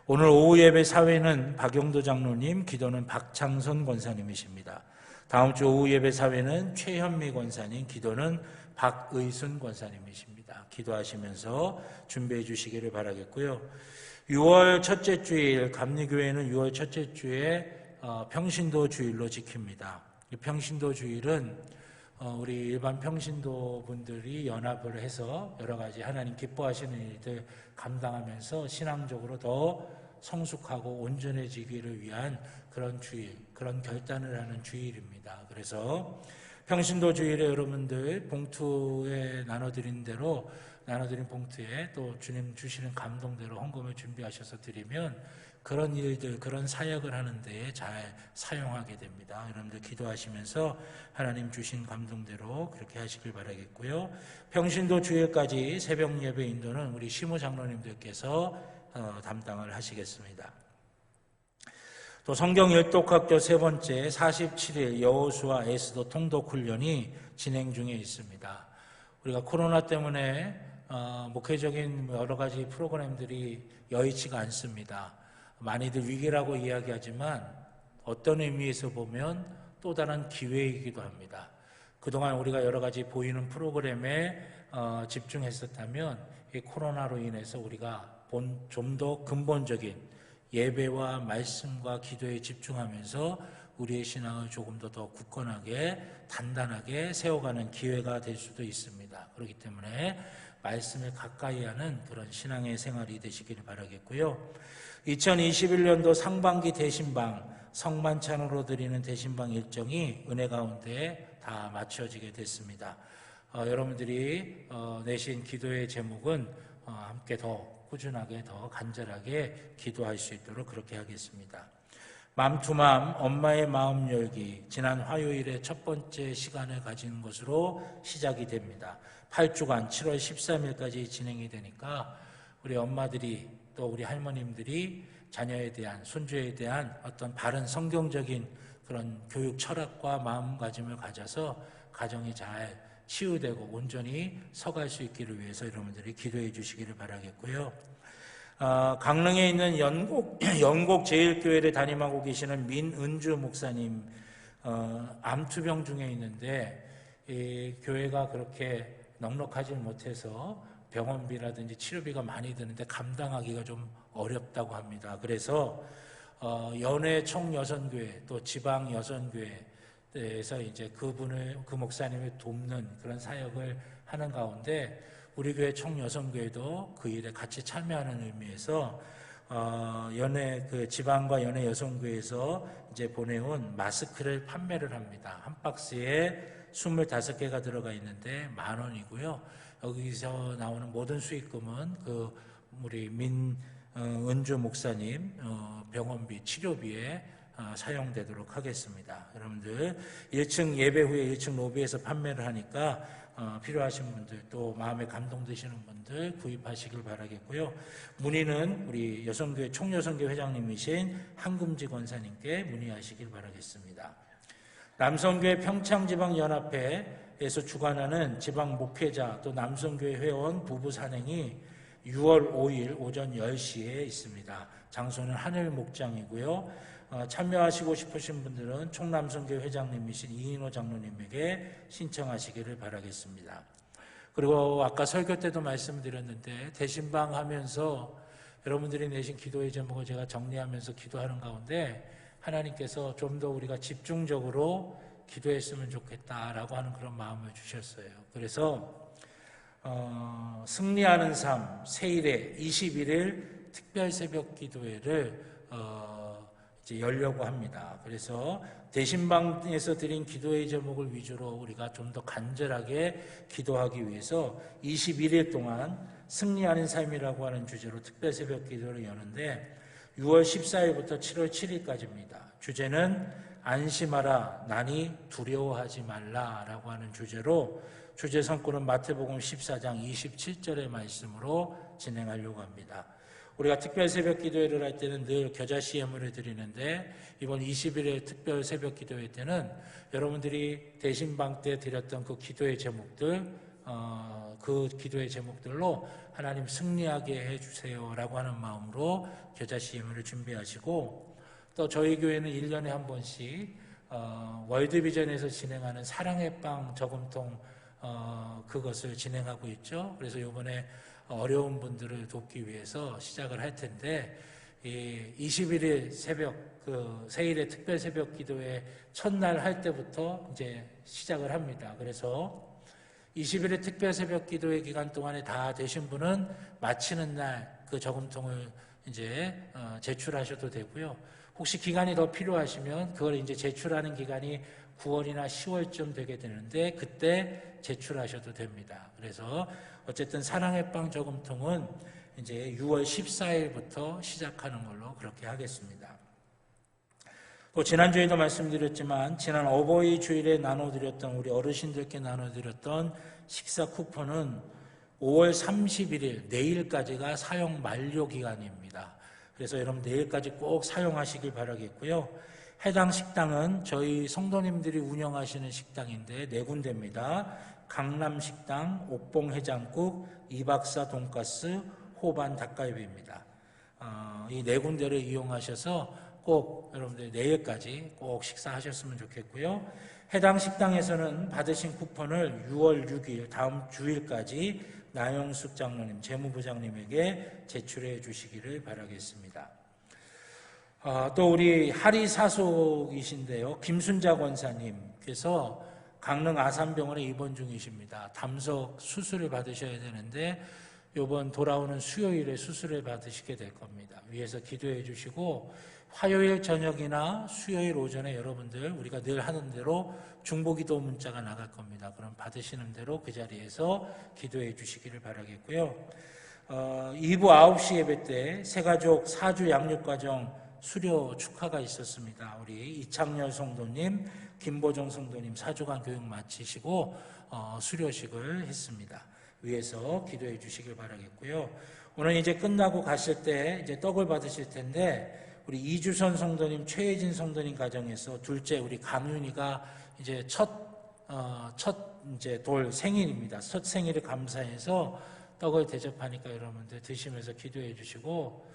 오늘 오후 예배 사회는 박영도 장로님, 기도는 박창선 권사님이십니다. 다음 주 오후 예배 사회는 최현미 권사님, 기도는 박의순 권사님이십니다. 기도하시면서 준비해 주시기를 바라겠고요. 6월 첫째 주일, 감리교회는 6월 첫째 주에 평신도 주일로 지킵니다. 이 평신도 주일은 우리 일반 평신도 분들이 연합을 해서 여러 가지 하나님 기뻐하시는 일들 감당하면서 신앙적으로 더 성숙하고 온전해지기를 위한 그런 주일, 그런 결단을 하는 주일입니다. 그래서 평신도 주일에 여러분들 봉투에 나눠드린 대로 나눠드린 봉투에 또 주님 주시는 감동대로 헌금을 준비하셔서 드리면 그런 일들, 그런 사역을 하는 데에 잘 사용하게 됩니다. 여러분들 기도하시면서 하나님 주신 감동대로 그렇게 하시길 바라겠고요. 평신도 주일까지 새벽 예배 인도는 우리 시모 장로님들께서 담당을 하시겠습니다. 또 성경 일독학교 세 번째 47일 여호수아 에스더 통독 훈련이 진행 중에 있습니다. 우리가 코로나 때문에 목회적인 여러 가지 프로그램들이 여의치가 않습니다. 많이들 위기라고 이야기하지만 어떤 의미에서 보면 또 다른 기회이기도 합니다. 그동안 우리가 여러 가지 보이는 프로그램에 집중했었다면 이 코로나로 인해서 우리가 좀 더 근본적인 예배와 말씀과 기도에 집중하면서 우리의 신앙을 조금 더 굳건하게 단단하게 세워가는 기회가 될 수도 있습니다. 그렇기 때문에 말씀을 가까이 하는 그런 신앙의 생활이 되시기를 바라겠고요. 2021년도 상반기 대신방 성만찬으로 드리는 대신방 일정이 은혜 가운데 다 맞춰지게 됐습니다. 여러분들이 내신 기도의 제목은 함께 더 꾸준하게 더 간절하게 기도할 수 있도록 그렇게 하겠습니다. 맘투맘 엄마의 마음 열기 지난 화요일에 첫 번째 시간을 가진 것으로 시작이 됩니다. 8주간 7월 13일까지 진행이 되니까 우리 엄마들이 또 우리 할머님들이 자녀에 대한 손주에 대한 어떤 바른 성경적인 그런 교육 철학과 마음가짐을 가져서 가정이 잘 치유되고 온전히 서갈 수 있기를 위해서 여러분들이 기도해 주시기를 바라겠고요. 강릉에 있는 영곡 제일교회를 담임하고 계시는 민은주 목사님 암투병 중에 있는데 이 교회가 그렇게 넉넉하지 못해서 병원비라든지 치료비가 많이 드는데 감당하기가 좀 어렵다고 합니다. 그래서 연회 총여선교회 또 지방 여선교회에서 이제 그 목사님을 돕는 그런 사역을 하는 가운데 우리 교회 총여성교회도 그 일에 같이 참여하는 의미에서 연회 그 지방과 연회 여성교회에서 이제 보내온 마스크를 판매를 합니다. 한 박스에 25개가 들어가 있는데 10,000원이고요. 여기서 나오는 모든 수익금은 그 우리 은주 목사님 병원비 치료비에 사용되도록 하겠습니다. 여러분들 1층 예배 후에 1층 로비에서 판매를 하니까 필요하신 분들 또 마음에 감동되시는 분들 구입하시길 바라겠고요. 문의는 우리 여성교회 총여성교회 회장님이신 한금지 권사님께 문의하시길 바라겠습니다. 남성교회 평창지방연합회에서 주관하는 지방 목회자 또 남성교회 회원 부부 산행이 6월 5일 오전 10시에 있습니다. 장소는 하늘 목장이고요. 참여하시고 싶으신 분들은 총남성교회 회장님이신 이인호 장로님에게 신청하시기를 바라겠습니다. 그리고 아까 설교 때도 말씀드렸는데 대신방 하면서 여러분들이 내신 기도의 제목을 제가 정리하면서 기도하는 가운데 하나님께서 좀 더 우리가 집중적으로 기도했으면 좋겠다라고 하는 그런 마음을 주셨어요. 그래서 승리하는 삶 세일에 21일 특별 새벽 기도회를 이제 열려고 합니다. 그래서 대신방에서 드린 기도의 제목을 위주로 우리가 좀 더 간절하게 기도하기 위해서 21일 동안 승리하는 삶이라고 하는 주제로 특별 새벽 기도를 여는데 6월 14일부터 7월 7일까지입니다. 주제는 안심하라 나니 두려워하지 말라라고 하는 주제로 주제 성구는 마태복음 14장 27절의 말씀으로 진행하려고 합니다. 우리가 특별 새벽 기도회를 할 때는 늘 겨자씨 예물을 드리는데 이번 20일의 특별 새벽 기도회 때는 여러분들이 대신방 때 드렸던 그 기도의 제목들 그 기도의 제목들로 하나님 승리하게 해주세요라고 하는 마음으로 겨자씨 예물을 준비하시고 또 저희 교회는 1년에 한 번씩 월드비전에서 진행하는 사랑의 빵 저금통 그것을 진행하고 있죠. 그래서 이번에 어려운 분들을 돕기 위해서 시작을 할 텐데 21일 새벽 그 세일의 특별 새벽 기도회 첫날 할 때부터 이제 시작을 합니다. 그래서 20일의 특별 새벽 기도회 기간 동안에 다 되신 분은 마치는 날 그 저금통을 이제 제출하셔도 되고요. 혹시 기간이 더 필요하시면 그걸 이제 제출하는 기간이 9월이나 10월쯤 되게 되는데 그때 제출하셔도 됩니다. 그래서 어쨌든 사랑의 빵 저금통은 이제 6월 14일부터 시작하는 걸로 그렇게 하겠습니다. 또 지난주에도 말씀드렸지만 지난 어버이 주일에 나눠드렸던 우리 어르신들께 나눠드렸던 식사 쿠폰은 5월 31일 내일까지가 사용 만료 기간입니다. 그래서 여러분 내일까지 꼭 사용하시길 바라겠고요. 해당 식당은 저희 성도님들이 운영하시는 식당인데 4군데입니다. 강남식당, 옥봉해장국, 이박사 돈가스, 호반 닭갈비입니다. 이 4군데를 이용하셔서 꼭 여러분들 내일까지 꼭 식사하셨으면 좋겠고요. 해당 식당에서는 받으신 쿠폰을 6월 6일 다음 주일까지 나영숙 장로님, 재무부장님에게 제출해 주시기를 바라겠습니다. 또 우리 하리사속이신데요. 김순자 권사님께서 강릉 아산병원에 입원 중이십니다. 담석 수술을 받으셔야 되는데 이번 돌아오는 수요일에 수술을 받으시게 될 겁니다. 위에서 기도해 주시고 화요일 저녁이나 수요일 오전에 여러분들 우리가 늘 하는 대로 중보기도 문자가 나갈 겁니다. 그럼 받으시는 대로 그 자리에서 기도해 주시기를 바라겠고요. 2부 9시 예배 때 새가족 4주 양육과정 수료 축하가 있었습니다. 우리 이창열 성도님, 김보정 성도님 4주간 교육 마치시고 수료식을 했습니다. 위에서 기도해 주시길 바라겠고요. 오늘 이제 끝나고 가실 때 이제 떡을 받으실 텐데 우리 이주선 성도님, 최혜진 성도님 가정에서 둘째 우리 강윤이가 이제 첫 이제 돌 생일입니다. 첫 생일을 감사해서 떡을 대접하니까 여러분들 드시면서 기도해 주시고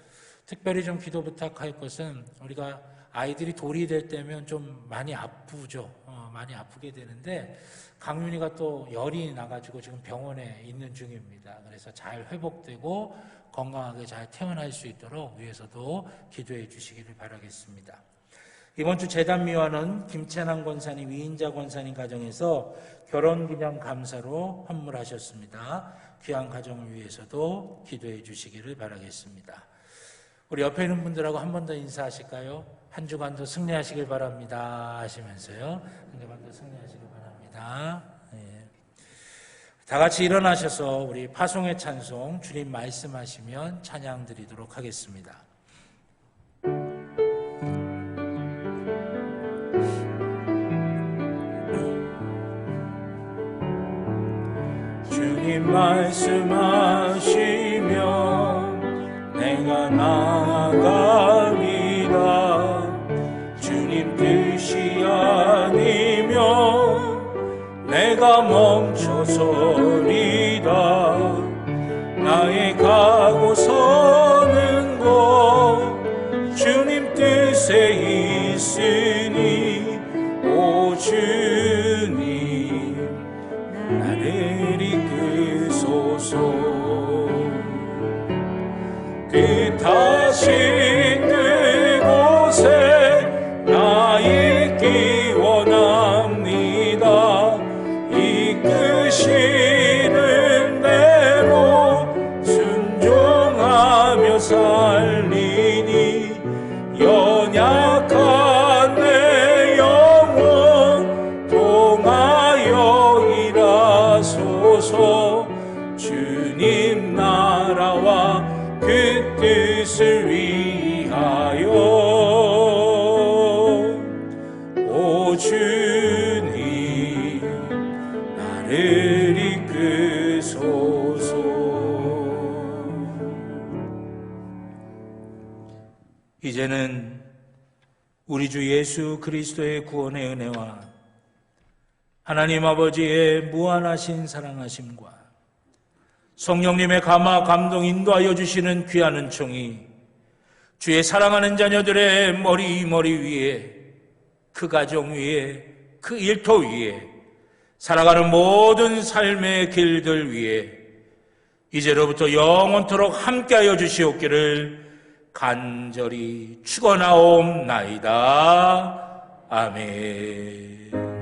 특별히 좀 기도 부탁할 것은 우리가 아이들이 돌이 될 때면 좀 많이 아프죠. 많이 아프게 되는데 강윤이가 또 열이 나가지고 지금 병원에 있는 중입니다. 그래서 잘 회복되고 건강하게 잘 퇴원할 수 있도록 위에서도 기도해 주시기를 바라겠습니다. 이번 주 재단미화는 김채남 권사님, 이인자 권사님 가정에서 결혼기념 감사로 헌물하셨습니다. 귀한 가정을 위해서도 기도해 주시기를 바라겠습니다. 우리 옆에 있는 분들하고 한 번 더 인사하실까요? 한 주간도 승리하시길 바랍니다 하시면서요. 한 주간도 승리하시길 바랍니다. 네. 다 같이 일어나셔서 우리 파송의 찬송 주님 말씀하시면 찬양 드리도록 하겠습니다. 주님 말씀하시면 내가 나아가리라. 주님 뜻이 아니면 내가 멈춰서리라. 나의 가고 서는 곳 주님 뜻에 있으니 오 주님 나를 이끄소서. 뜻하신 그곳에 나 있기 원합니다. 이끄시는 대로 순종하며 살리니 연약한 내 영혼 통하여 일하소서. 주님 나라와 그 뜻을 위하여 오 주님 나를 이끄소서. 이제는 우리 주 예수 그리스도의 구원의 은혜와 하나님 아버지의 무한하신 사랑하심과 성령님의 감화 감동 인도하여 주시는 귀한 은총이 주의 사랑하는 자녀들의 머리 위에, 그 가정 위에, 그 일터 위에, 살아가는 모든 삶의 길들 위에 이제로부터 영원토록 함께하여 주시옵기를 간절히 축원하옵나이다. 아멘.